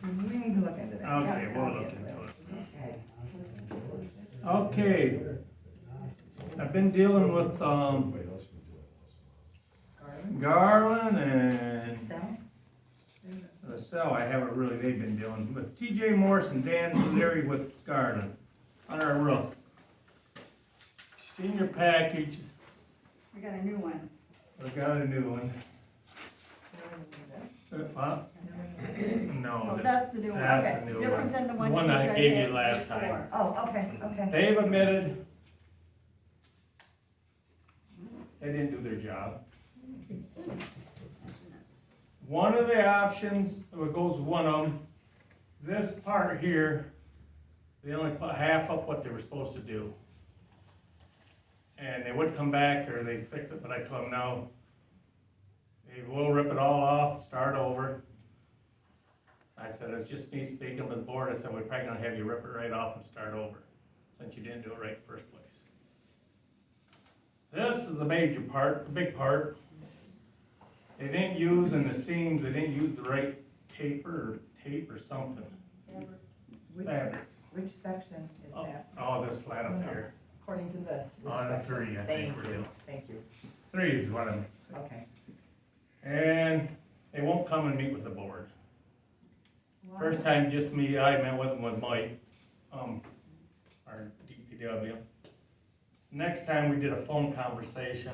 S9: We need to look into that.
S3: okay, we'll look
S9: obviously.
S3: into it.
S9: Okay.
S3: Okay, I've been dealing with, Garland and
S9: Sal?
S3: the cell, I haven't really, they've been dealing with TJ Morse and Dan Larry with Garland on our roof. Seen your package,
S8: We got a new one.
S3: we got a new one. Huh? No,
S8: Oh,
S3: this-
S8: that's the new one,
S3: that's
S8: okay.
S3: the new
S8: Different
S3: one.
S8: than the
S3: The
S8: one.
S3: one
S8: you
S3: I
S8: just
S3: gave
S8: had
S3: you last
S8: before.
S3: time.
S9: Oh, okay, okay.
S3: They've admitted they didn't do their job. One of the options, it goes with one of them, this part here, they only put half up what they were supposed to do. And they would come back or they'd fix it, but I told them no. They will rip it all off, start over. I said, it's just me speaking with the board, I said, we're probably gonna have you rip it right off and start over, since you didn't do it right the first place. This is the major part, the big part. They didn't use in the seams, they didn't use the right tape or something.
S9: Which,
S3: Fabric.
S9: which section is that,
S3: Oh, this flat up here.
S9: according to this? Which
S3: On a
S9: section?
S3: 3, I think
S9: Thank
S3: we're
S9: you,
S3: doing.
S9: thank you,
S3: 3 is what I'm,
S9: okay.
S3: and they won't come and meet with the board.
S9: Why?
S3: First time just me, I met with them with Mike, our DPW. Next time we did a phone conversation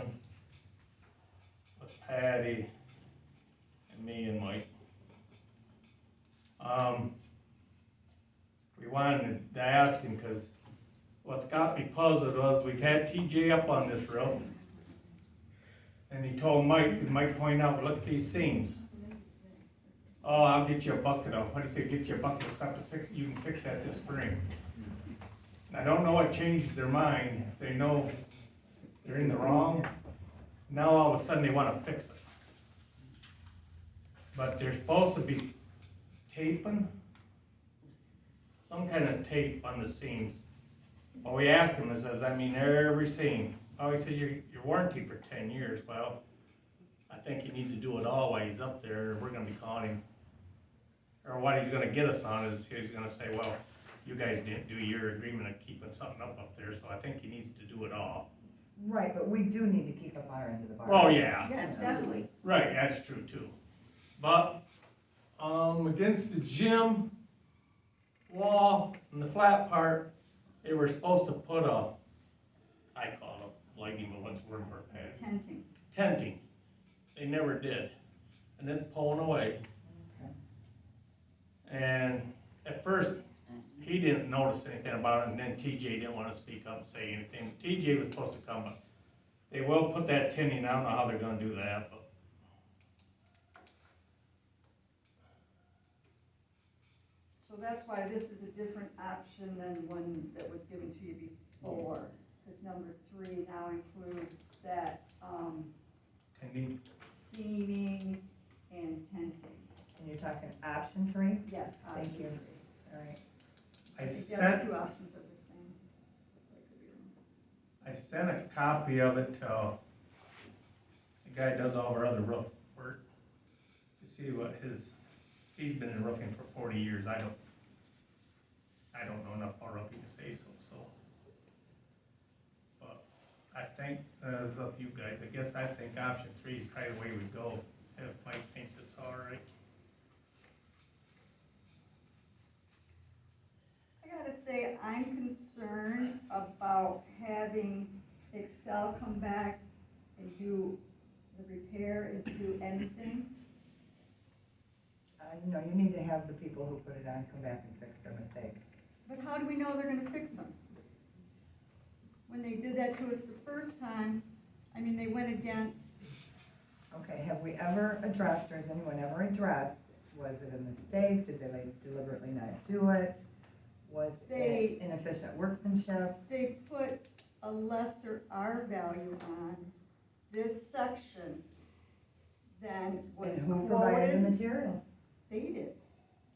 S3: with Patty and me and Mike. We wanted to ask him, cause what's got me puzzled was we've had TJ up on this roof. And he told Mike, and Mike pointed out, look at these seams. Oh, I'll get you a bucket of, what do you say, get you a bucket of stuff to fix, you can fix that this spring. And I don't know what changed their mind, if they know they're in the wrong, now all of a sudden they wanna fix it. But they're supposed to be taping, some kind of tape on the seams. Well, we asked him, it says, I mean, every seam. Oh, he says, you're warranted for 10 years, well, I think he needs to do it all while he's up there, we're gonna be calling him. Or what he's gonna get us on is, he's gonna say, well, you guys didn't do your agreement of keeping something up there, so I think he needs to do it all.
S9: Right, but we do need to keep up our end of the bargain.
S3: Oh, yeah,
S8: Yes, definitely.
S3: right, that's true too. But, against the gym wall and the flat part, they were supposed to put a, I call it a flagging, but what's the word for a pad?
S8: Tenting.
S3: Tenting. They never did. And it's pulling away. And at first, he didn't notice anything about it, and then TJ didn't wanna speak up and say anything. TJ was supposed to come, but they will put that tinting, I don't know how they're gonna do that, but.
S8: So that's why this is a different option than one that was given to you before. Because number 3 now includes that,
S3: Tinting,
S8: seaming and tenting.
S9: And you're talking option 3?
S8: Yes, option
S9: Thank you.
S8: 3.
S9: All right.
S3: I
S8: think the other
S3: sent,
S8: 2 options are the same. I could be wrong.
S3: I sent a copy of it to the guy that does all our other roof work, to see what his he's been in roofing for 40 years, I don't know enough about roofing to say so. But I think, it's up to you guys, I guess I think option 3 is probably the way we go, if Mike thinks it's all right.
S8: I gotta say, I'm concerned about having Excel come back and do the repair and do anything.
S9: You need to have the people who put it on come back and fix their mistakes.
S8: But how do we know they're gonna fix them? When they did that to us the first time, I mean, they went against,
S9: Okay, have we ever addressed, or has anyone ever addressed, was it a mistake, did they deliberately not do it? Was it inefficient workmanship?
S8: they put a lesser R value on this section than was
S9: And who provided the
S8: quoted.
S9: materials?
S8: They did.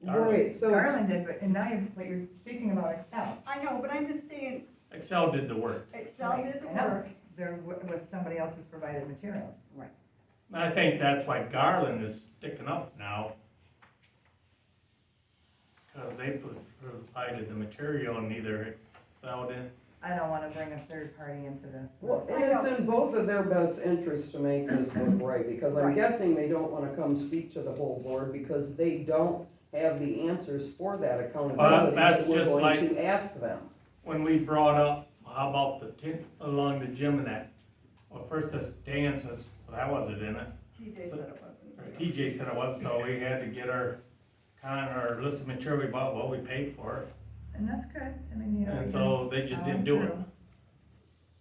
S1: Right, so it's-
S9: Garland did, but you're speaking about Excel.
S8: I know, but I'm just saying,
S3: Excel did the work.
S8: Excel did the
S9: I know.
S8: work.
S9: They're with somebody else who's provided materials.
S3: And I think that's why Garland is sticking up now. Cause they provided the material and neither Excel did.
S9: I don't wanna bring a third party into this.
S1: Well, and it's in both of their best interests to make this look right, because I'm
S9: Right.
S1: guessing they don't wanna come speak to the whole board, because they don't have the answers for that accountability
S3: that's
S1: that we're
S3: just
S1: going
S3: like-
S1: to ask them.
S3: When we brought up, how about the tin along the gym and that? Well, first this Dan says, well, that wasn't in it.
S8: TJ said it wasn't.
S3: Or TJ said it was, so we had to get our list of material we bought, what we paid for it.
S9: And that's good, I mean,
S3: And so they just didn't do it.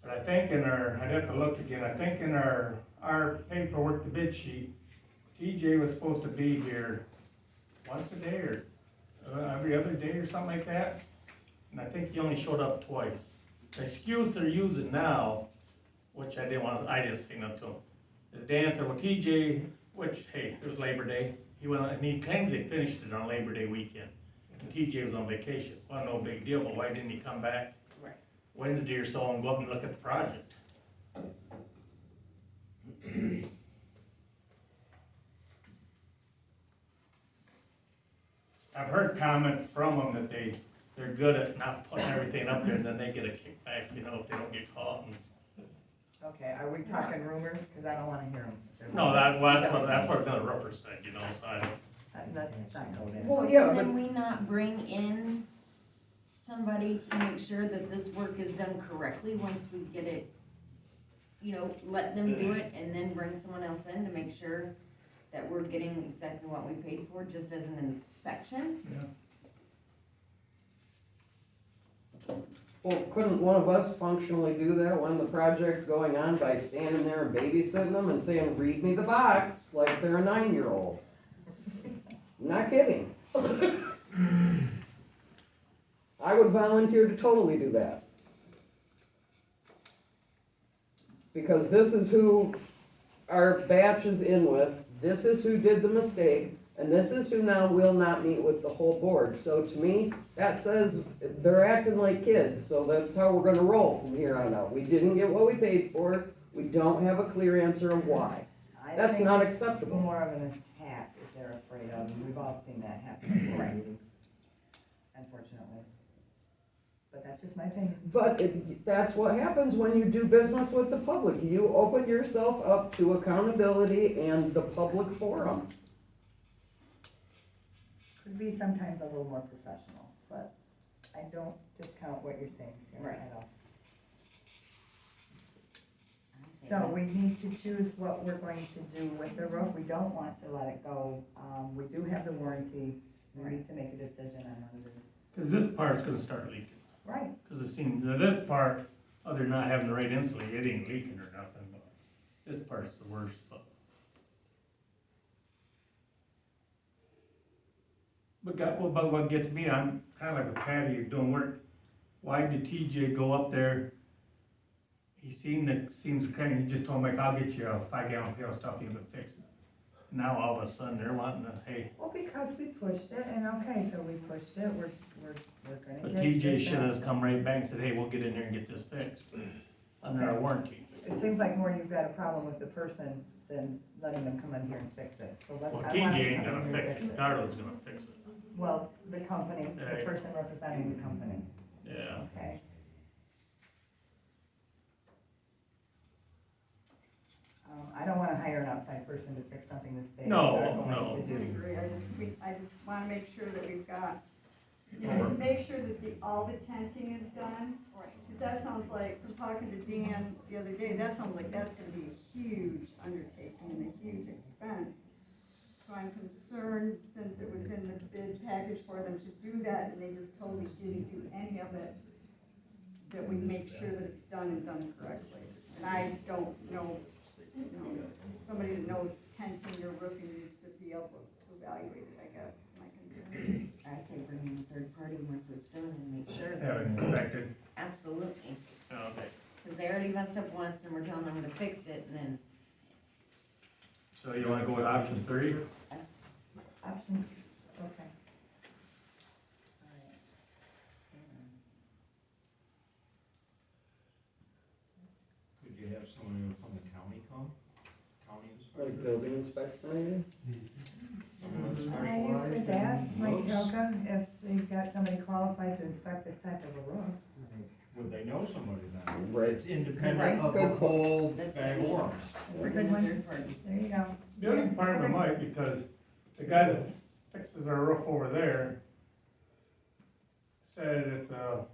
S3: But I think in I'd have to look again, I think in our paperwork, the bid sheet, TJ was supposed to be here once a day or every other day or something like that. And I think he only showed up twice. The excuse they're using now, which I didn't say nothing to him, is Dan said, well, TJ, which, hey, there's Labor Day, he went on, and he claims they finished it on Labor Day weekend. And TJ was on vacation, well, no big deal, but why didn't he come back
S11: Right.
S3: Wednesday or so and go up and look at the project? I've heard comments from them that they're good at not putting everything up there, and then they get a kickback, if they don't get caught. And
S9: Okay, are we talking rumors? Cause I don't wanna hear them.
S3: no, that's what the roofer said, so I don't.
S9: Let's not go there.
S1: Well,
S11: So
S1: yeah,
S11: can we not bring in somebody to make sure that this work is done correctly once we get it? Let them do it and then bring someone else in to make sure that we're getting exactly what we paid for, just as an inspection?
S1: Well, couldn't one of us functionally do that when the project's going on by standing there and babysitting them and saying, read me the box, like they're a 9-year-old? Not kidding. I would volunteer to totally do that. Because this is who our batch is in with, this is who did the mistake, and this is who now will not meet with the whole board. So to me, that says they're acting like kids, so that's how we're gonna roll from here on out. We didn't get what we paid for, we don't have a clear answer of why. That's not acceptable.
S9: More of an attack if they're afraid of, and we've all seen that happen in board meetings, unfortunately. But that's just my opinion.
S1: But that's what happens when you do business with the public. You open yourself up to accountability and the public forum.
S9: Could be sometimes a little more professional, but I don't discount what you're saying, Sarah, at all. So we need to choose what we're going to do with the roof. We don't want to let it go. We do have the warranty. We need to make a decision on one of these.
S3: Cause this part's gonna start leaking.
S9: Right.
S3: Cause it seems, this part, other than not having the right insulate, it ain't leaking or nothing, but this part's the worst, but. But what gets me, I'm kinda like a Patty, you're doing work, why did TJ go up there? He seems kind of, he just told Mike, I'll get you a 5-gallon pail of stuff, you can fix it. Now all of a sudden, they're wanting to, hey,
S9: Well, because we pushed it, and okay, so we pushed it, we're gonna
S3: but
S9: get
S3: TJ
S9: this
S3: should have
S9: done.
S3: come right back and said, hey, we'll get in there and get this fixed, under our warranty.
S9: it seems like more you've got a problem with the person than letting them come in here and fix it, so let's.
S3: Well,
S9: I want
S3: TJ
S9: them to
S3: ain't
S9: come in
S3: gonna
S9: here and
S3: fix it, Carla's gonna fix it.
S9: Well, the company, the
S3: Right.
S9: person representing the company,
S3: Yeah.
S9: okay? I don't wanna hire an outside person to fix something that they
S3: No,
S9: are going
S3: no.
S9: to
S8: I
S9: do.
S8: agree, I just wanna make sure that we've got, you know, to make sure that all the tenting is done.
S7: Right.
S8: Cause that sounds like, from talking to Dan the other day, that sounds like that's gonna be a huge undertaking and a huge expense. So I'm concerned, since it was in the bid package for them to do that, and they just totally didn't do any of it, that we make sure that it's done and done correctly. And I don't know, somebody that knows tenting or roofing needs to be able to evaluate it, I guess, is my concern.
S11: I say bring in a third party once it's done and make sure
S3: Have
S11: that
S3: it
S11: it's,
S3: inspected.
S11: absolutely.
S3: Okay.
S11: Cause they already messed up once, then we're telling them to fix it, and then,
S3: So you wanna go with option 3?
S9: Option, okay.
S12: Could you have someone from the county come? County inspector?
S1: Like building inspector, maybe?
S12: Someone that's
S9: I
S12: specialized
S9: could ask
S12: in
S9: Mike
S12: roofs?
S9: Helka if they've got somebody qualified to inspect this type of a roof.
S12: Would they know somebody then?
S1: Right.
S12: It's independent
S9: Right.
S12: of the whole
S11: That's what I
S12: bag of
S11: mean.
S12: worms.
S11: we're
S9: Good
S11: bringing a
S9: one.
S11: third party.
S9: There you go.
S3: Building department might, because the guy that fixes our roof over there said if the,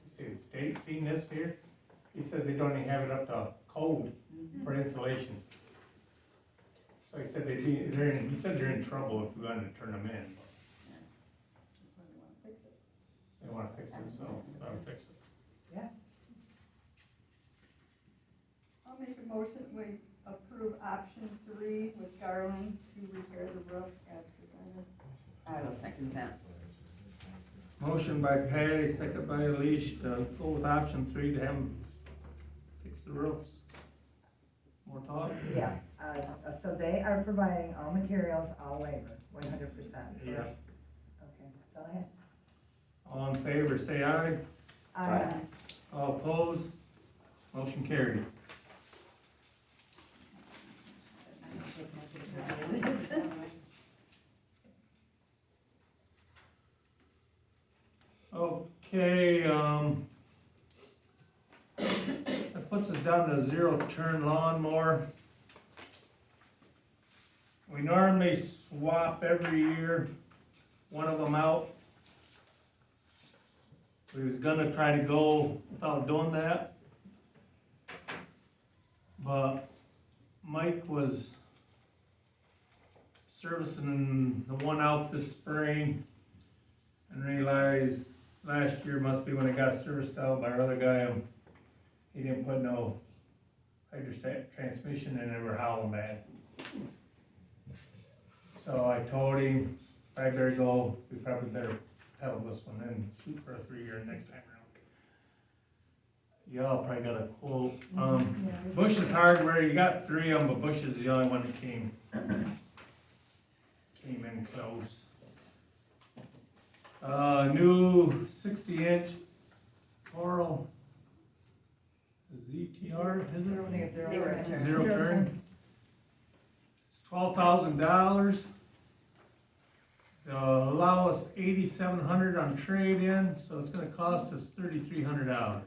S3: you see the state seen this here, he says they don't even have it up to code for insulation. So he said he said they're in trouble if we're gonna turn them in. They wanna fix it, so I'll fix it.
S8: I'll make a motion, we approve option 3 with Garland to repair the roof as presented.
S11: I will second that.
S3: Motion by Patty, second by Elish, to go with option 3 to have them fix the roofs. More talk?
S9: Yeah, so they are providing all materials, all labor, 100%.
S3: Yeah.
S9: Okay, go ahead.
S3: All in favor, say aye.
S9: Aye.
S3: All opposed? Motion carried. Okay, that puts us down to zero-turn lawnmower. We normally swap every year, one of them out. We was gonna try to go without doing that. But Mike was servicing the one out this spring and realized last year must be when it got serviced out by our other guy, he didn't put no hydrostatic transmission in it, or howling bad. So I told him, I better go, we probably better pedal this one and shoot for a 3-year next time around. Y'all probably got a quote. Bush's Hardware, you got 3 of them, but Bush is the only one that came in close. New 60-inch Coral ZTR, is it?
S9: I think it's
S11: Zero turn.
S3: Zero turn. It's $12,000. They'll allow us $8,700 on trade-in, so it's gonna cost us $3,300.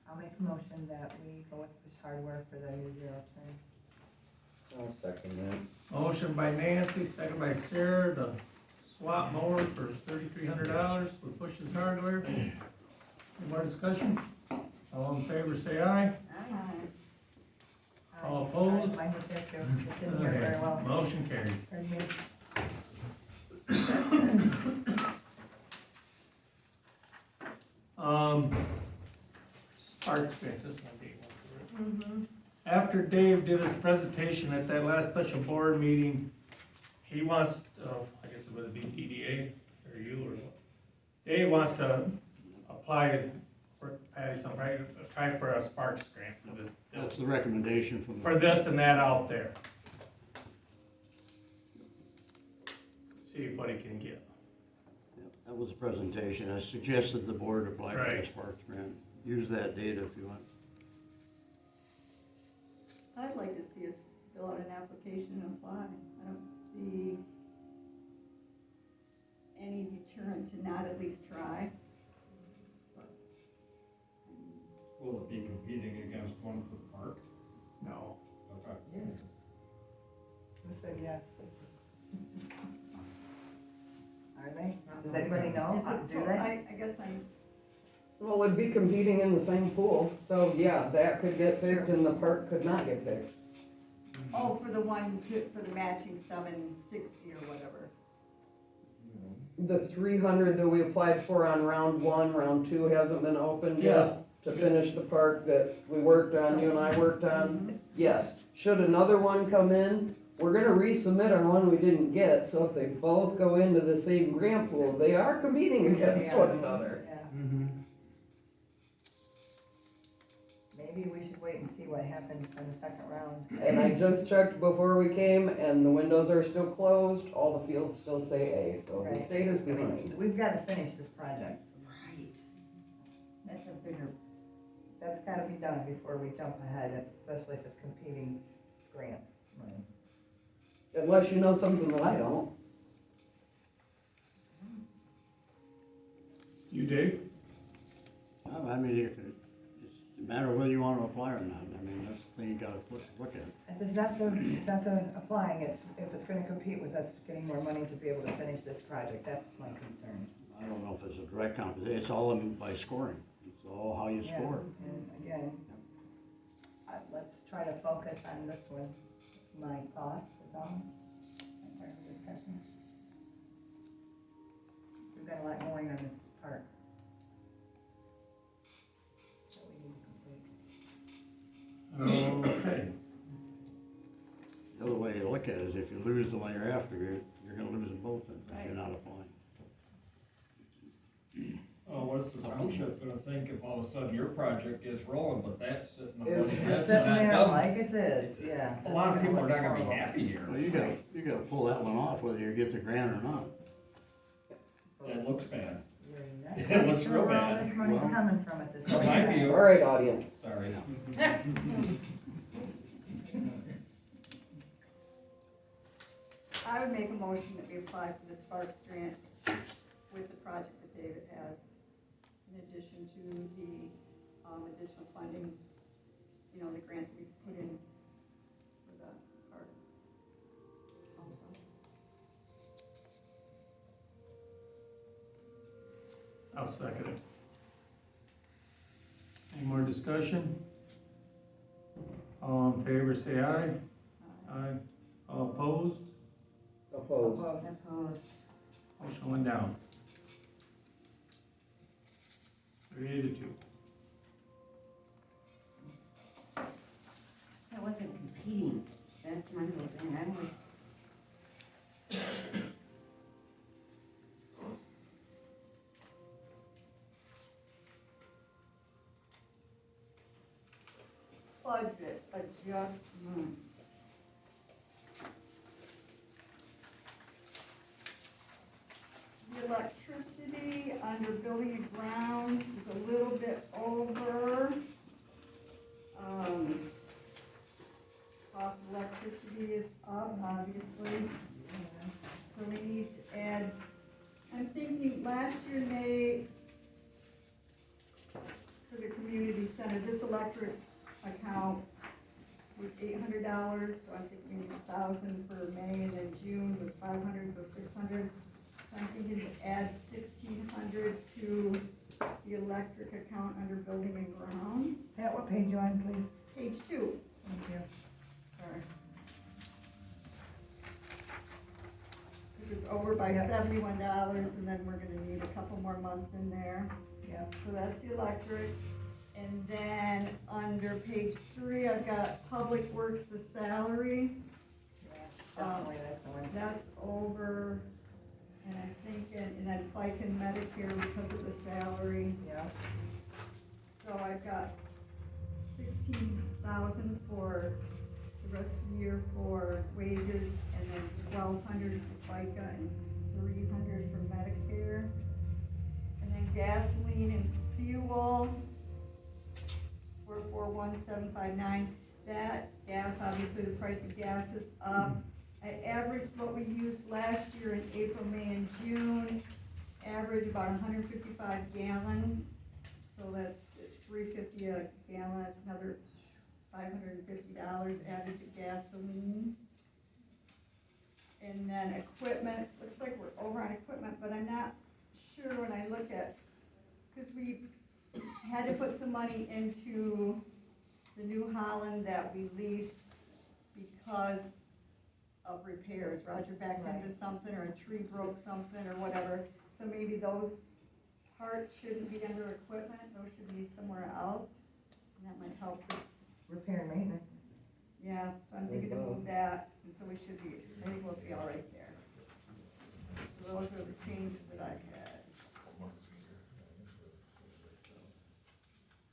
S9: I'll make a motion that we go with Bush Hardware for the new zero turn.
S1: I'll second that.
S3: Motion by Nancy, second by Sarah, to swap mower for $3,300 with Bush's Hardware. Any more discussion? All in favor, say aye.
S11: Aye.
S3: All opposed?
S9: Mine was there too, it didn't hear very well.
S3: Motion carried.
S9: Heard me.
S3: Sparks grant, this one, Dave. After Dave did his presentation at that last special board meeting, he wants, I guess it would be DDA, or you, or what? Dave wants to apply for, Patty's, apply for a Sparks grant for this.
S14: That's the recommendation from the.
S3: For this and that out there. See if what he can get.
S14: That was a presentation. I suggested the board apply for this Parks grant. Use that data if you want.
S8: I'd like to see us fill out an application and apply. I don't see any deterrent to not at least try.
S12: Will it be competing against one per park?
S6: No.
S12: Okay.
S9: Who said yes? Are they? Does anybody know?
S8: It's a
S9: Do
S8: to-
S9: they?
S8: I guess I'm,
S1: Well, it'd be competing in the same pool, so yeah, that could get picked and the park could not get picked.
S8: oh, for the matching 760 or whatever.
S1: The 300 that we applied for on round 1, round 2 hasn't been opened yet to finish the park that we worked on, you and I worked on. Yes, should another one come in, we're gonna resubmit on one we didn't get, so if they both go into the same grant pool, they are competing against one another.
S9: Yeah.
S14: Mm-hmm.
S9: Maybe we should wait and see what happens in the second round.
S1: And I just checked before we came, and the windows are still closed, all the fields still say A, so the
S9: Right.
S1: state is
S9: I mean,
S1: behind.
S9: we've gotta finish this project.
S11: Right. That's a bigger,
S9: That's gotta be done before we jump ahead, especially if it's competing grants money.
S1: Unless you know something that I don't.
S3: You, Dave?
S14: I mean, it's a matter of whether you want to apply or not. I mean, that's the thing you gotta look at.
S9: If it's not the applying, it's, if it's gonna compete with us getting more money to be able to finish this project, that's my concern.
S14: I don't know if it's a direct competition. It's all by scoring. It's all how you
S9: Yeah,
S14: score.
S9: and again, let's try to focus on this one. It's my thoughts, is all, and part of the discussion. We've got a lot going on this part. So we need to complete.
S3: Okay.
S14: The other way you look at it is if you lose the one you're after, you're gonna lose them both if you're not applying.
S12: What's the township gonna think if all of a sudden your project gets rolling, but that's sitting the
S9: It's
S12: money,
S9: just
S12: that's
S9: sitting
S12: not
S9: there
S12: done?
S9: like it is, yeah.
S12: A lot of people are not gonna be
S9: Horrible.
S12: happy here.
S14: Well, you gotta pull that one off whether you get the grant or not.
S12: It looks bad.
S9: You're
S12: It
S9: not
S12: looks
S9: sure
S12: real
S9: where all
S12: bad.
S9: this money's
S14: Well,
S9: coming from at this
S12: It might
S9: point.
S12: be.
S1: All right, audience.
S12: Sorry.
S8: I would make a motion that we apply for the Sparks grant with the project that David has, in addition to the, additional funding, you know, the grant that we put in for the park. Also.
S3: I'll second it. Any more discussion? All in favor, say aye. Aye. All opposed?
S1: Opposed.
S11: opposed.
S3: Motion went down. 3-2.
S11: That wasn't competing, that's my whole thing, I'm like,
S8: Budget adjustments. The electricity under building and grounds is a little bit over. Cost of electricity is up, obviously. So we need to add, I'm thinking last year, May, for the community center, this electric account was $800, so I'm thinking 1,000 for May, and then June was 500, so 600. So I'm thinking to add 1,600 to the electric account under building and grounds.
S9: Pat, what page you on, please?
S8: Page 2.
S9: Thank you.
S8: Sorry. Because it's over by
S9: Yep.
S8: $71, and then we're gonna need a couple more months in there.
S9: Yep.
S8: So that's the electric. And then under page 3, I've got Public Works, the salary.
S9: Yeah, definitely, that's the one.
S8: That's over, and I'm thinking, and then FICA and Medicare because of the salary.
S9: Yeah.
S8: So I've got 16,000 for the rest of the year for wages, and then 1,200 for FICA and 300 for Medicare. gasoline and fuel, 441759. That gas, obviously the price of gas is up. I averaged what we used last year in April, May, and June, average about 155 gallons. So that's $3.50 a gallon, that's another $550 added to gasoline. And then equipment, looks like we're over on equipment, but I'm not sure when I look at, because we had to put some money into the New Holland that we leased because of repairs. Roger backed into something, or a tree broke something, or whatever. So maybe those parts shouldn't be under equipment, those should be somewhere else. And that might help with,
S9: Repair and maintenance.
S8: yeah, so I'm thinking to move that, and so we should be, I think we'll be all right there. So those are the changes that I had.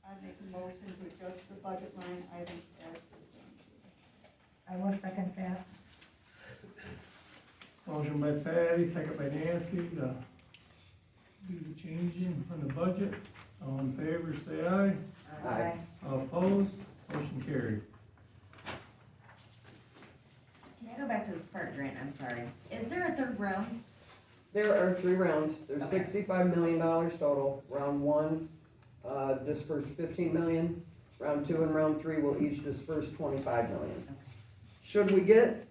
S8: I'd make a motion to adjust the budget line items as presented.
S9: I will second that.
S3: Motion by Patty, second by Nancy to do the changing on the budget. All in favor, say aye.
S1: Aye.
S3: All opposed, motion carried.
S11: Can I go back to the Spark grant, I'm sorry, is there a third round?
S1: There are 3 rounds, there's
S11: Okay.
S1: $65 million total. Round 1, dispersed 15 million. Round 2 and round 3 will each disperse 25 million.
S11: Okay.
S1: Should we get,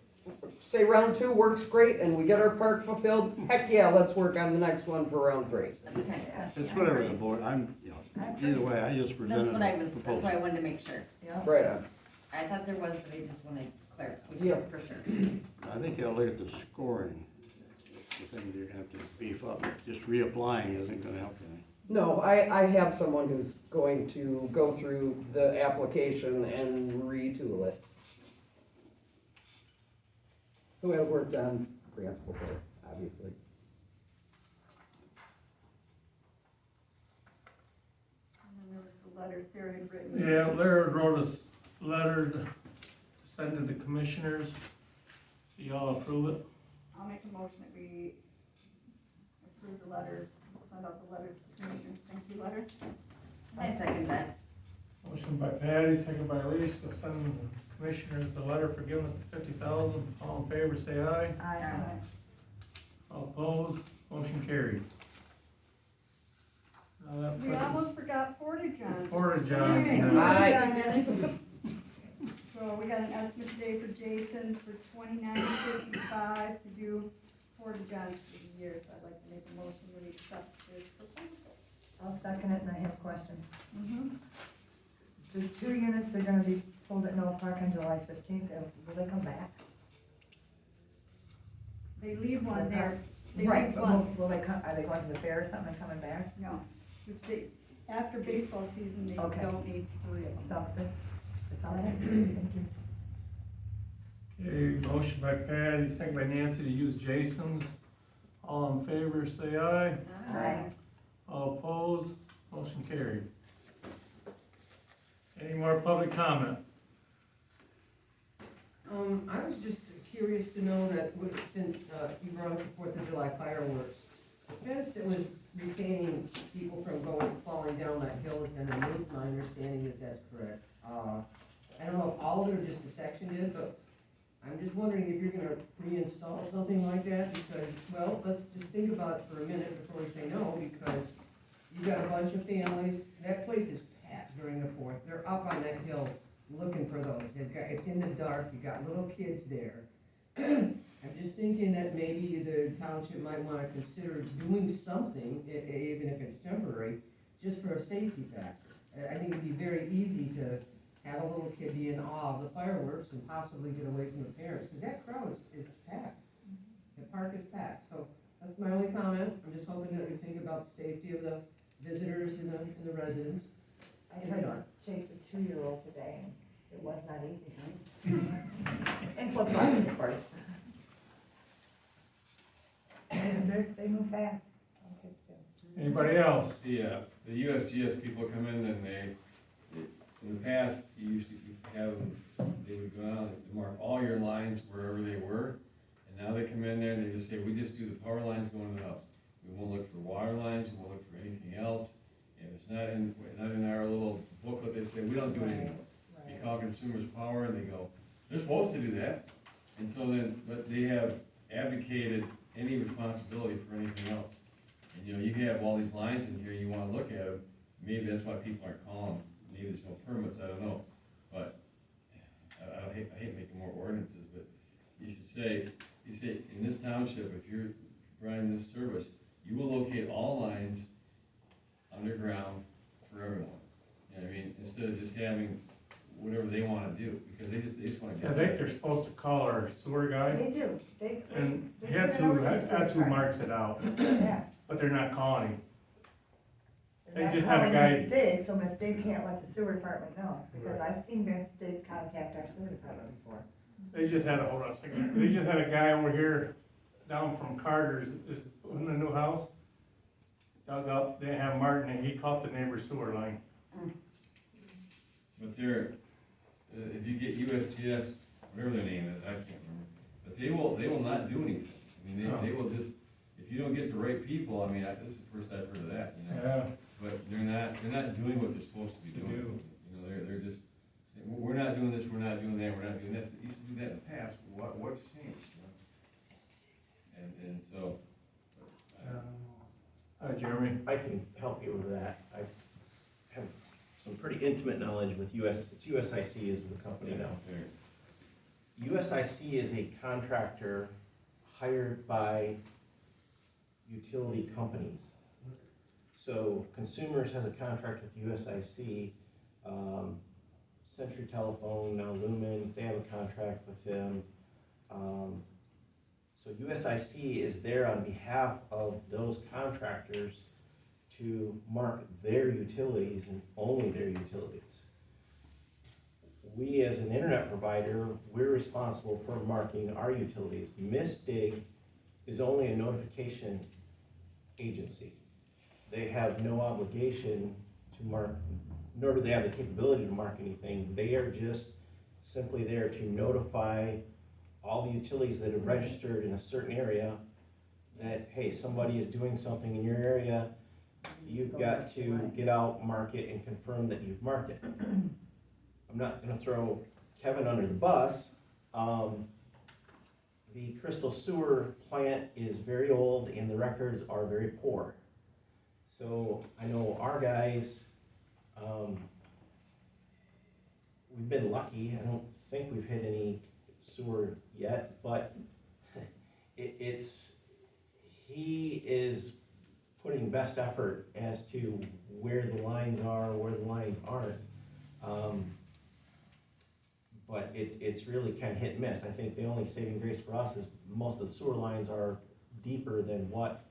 S1: say round 2 works great and we get our park fulfilled, heck yeah, let's work on the next one for round 3.
S11: That's kind of,
S14: It's whatever the board, either way, I just presented
S11: that's what I
S14: a
S11: was, that's
S14: proposal.
S11: why I wanted to make sure.
S9: Yeah.
S1: Right on.
S11: I thought there was, but I just wanted clarification
S1: Yeah.
S11: for sure.
S14: I think you ought to look at the scoring. It's the thing you're gonna have to beef up. Just reapplying isn't gonna help anything.
S1: No, I have someone who's going to go through the application and retool it. Who has worked on grants before, obviously.
S8: And then there was the letter Sarah had written.
S3: Yeah, Larry wrote us a letter to send to the commissioners. So y'all approve it?
S8: I'll make a motion that we approve the letter, send out the letter to the commissioners, thank you letter.
S11: I second that.
S3: Motion by Patty, second by Elise, to send the commissioners the letter for giving us the 50,000. All in favor, say aye.
S9: Aye.
S3: All opposed, motion carried. Now that
S8: We
S3: puts us-
S8: almost forgot Porta-John.
S3: Porta-John,
S8: Yay.
S1: Aye.
S8: So we got an estimate today for Jason for $29.55 to do Porta-Johns for the year, so I'd like to make a motion that we accept this proposal.
S9: I'll second it, and I have a question.
S8: Mm-hmm.
S9: The 2 units are gonna be pulled at Noah Park on July 15th, will they come back?
S8: They leave one there. They
S9: Right,
S8: leave
S9: but
S8: one.
S9: will they come, are they going to the fair or something and coming back?
S8: No, just after baseball season, they
S9: Okay.
S8: don't need 3 of them.
S9: Sounds good. That's all I have. Thank you.
S3: Okay, motion by Patty, second by Nancy to use Jason's. All in favor, say aye.
S9: Aye.
S3: All opposed, motion carried. Any more public comment?
S16: I was just curious to know that, since you brought up the 4th of July fireworks, the fence that was retaining people from falling down that hill has been removed, my understanding is that's correct. I don't know if all of it or just a section did, but I'm just wondering if you're gonna reinstall something like that, because, well, let's just think about it for a minute before we say no, because you've got a bunch of families, that place is packed during the 4th, they're up on that hill looking for those, it's in the dark, you got little kids there. I'm just thinking that maybe the township might wanna consider doing something, even if it's temporary, just for a safety factor. I think it'd be very easy to have a little kid be in awe of the fireworks and possibly get away from the parents, because that crowd is packed. The park is packed, so that's my only comment. I'm just hoping that you think about the safety of the visitors and the residents.
S9: I tried to chase a 2-year-old today, and it was not easy. And flip-flopping, of course. They move fast. Some kids do.
S3: Anybody else?
S15: The USGS people come in and in the past, you used to have them, they would go out and mark all your lines wherever they were. And now they come in there and they just say, we just do the power lines going to the house.
S12: we won't look for water lines, we won't look for anything else. And if it's not in our little booklet, they say, we don't do anything. You call Consumers Power and they go, they're supposed to do that. And so then, but they have advocated any responsibility for anything else. And you know, you have all these lines in here, you wanna look at them, maybe that's why people aren't calling, maybe there's no permits, I don't know. But I hate making more ordinances, but you say, in this township, if you're providing this service, you will locate all lines underground for everyone. You know what I mean? Instead of just having whatever they wanna do, because they just wanna
S3: I
S12: get.
S3: think they're supposed to call our sewer guy,
S9: They do, they.
S3: and
S9: they
S3: that's
S9: turn it
S3: who,
S9: over to the
S3: that's who
S9: sewer
S3: marks it out,
S9: department. Yeah.
S3: but they're not calling him. They
S9: They're
S3: just
S9: not
S3: had a
S9: calling
S3: guy-
S9: Miss Dig, so Miss Dig can't let the sewer department know, because I've seen Miss Dig contact our sewer department before.
S3: They just had hold on a second, they just had a guy over here down from Carter's, is in the new house. Dug up, they have Martin, and he caught the neighbor's sewer line.
S12: But they're, if you get USGS, whatever their name is, I can't remember, but they will not do anything. I mean, they will just, if you don't get the right people, I mean, this is the first I've heard of that, you know?
S3: Yeah.
S12: But they're not doing what they're supposed to be doing. You know, they're just saying, we're not doing this, we're not doing that, we're not doing this. They used to do that in the past, what's changed, you know? And so.
S3: Hi, Jeremy.
S17: I can help you with that. I have some pretty intimate knowledge with it's USIC is the company now. USIC is a contractor hired by utility companies. So Consumers has a contract with USIC, Century Telephone, now Lumen, they have a contract with them. So USIC is there on behalf of those contractors to mark their utilities and only their utilities. We as an internet provider, we're responsible for marking our utilities. MISDIG is only a notification agency. They have no obligation to mark, nor do they have the capability to mark anything. They are just simply there to notify all the utilities that have registered in a certain area that, hey, somebody is doing something in your area, you've got to get out, mark it, and confirm that you've marked it. I'm not gonna throw Kevin under the bus. The Crystal Sewer plant is very old and the records are very poor. So I know our guys, we've been lucky. I don't think we've hit any sewer yet, but he is putting best effort as to where the lines are, where the lines aren't. But it's really kind of hit and miss. I think the only saving grace for us is most of the sewer lines are deeper than what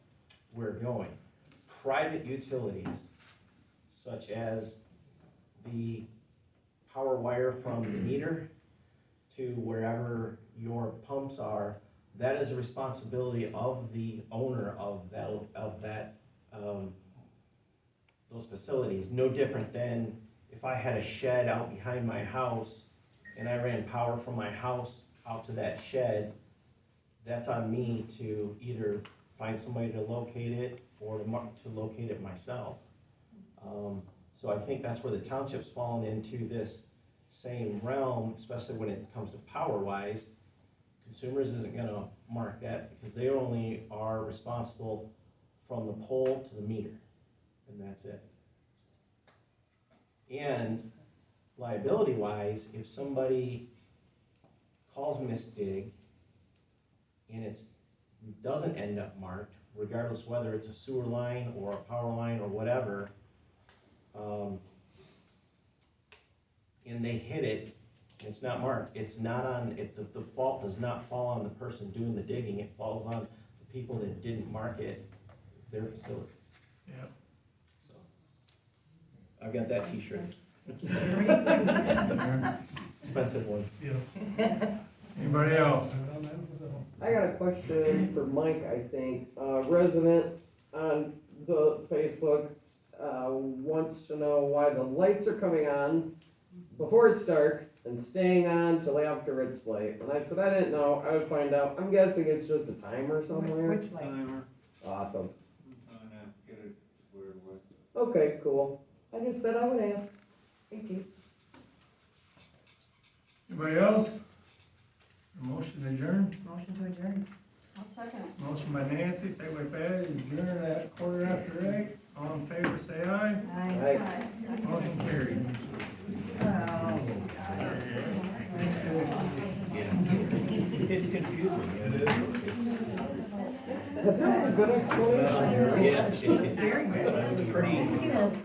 S17: we're going. Private utilities, such as the power wire from the meter to wherever your pumps are, that is a responsibility of the owner of those facilities. No different than if I had a shed out behind my house and I ran power from my house out to that shed, that's on me to either find somebody to locate it or to locate it myself. So I think that's where the township's fallen into this same realm, especially when it comes to power-wise. Consumers isn't gonna mark that because they only are responsible from the pole to the meter, and that's it. And liability-wise, if somebody calls MISDIG and it doesn't end up marked, regardless whether it's a sewer line or a power line or whatever, and they hit it, and it's not marked, it's not on, the fault does not fall on the person doing the digging, it falls on the people that didn't mark it, their facilities.
S3: Yeah.
S17: So, I've got that t-shirt. Expensive one.
S3: Yes. Anybody else?
S1: I got a question for Mike, I think. Resident on the Facebook, wants to know why the lights are coming on before it's dark and staying on till after it's light. And I said, I didn't know, I would find out. I'm guessing it's just a timer somewhere.
S9: Which lights?
S1: Awesome. Okay, cool. I just said I would ask. Thank you.
S3: Anybody else? A motion to adjourn?
S9: Motion to adjourn.
S8: I'll second it.
S3: Motion by Nancy, second by Patty, adjourn at 8:15. All in favor, say aye.
S8: Aye.
S3: Motion carried.
S17: It's confusing, it is.
S1: That was a good explanation.
S17: Yeah, it's pretty,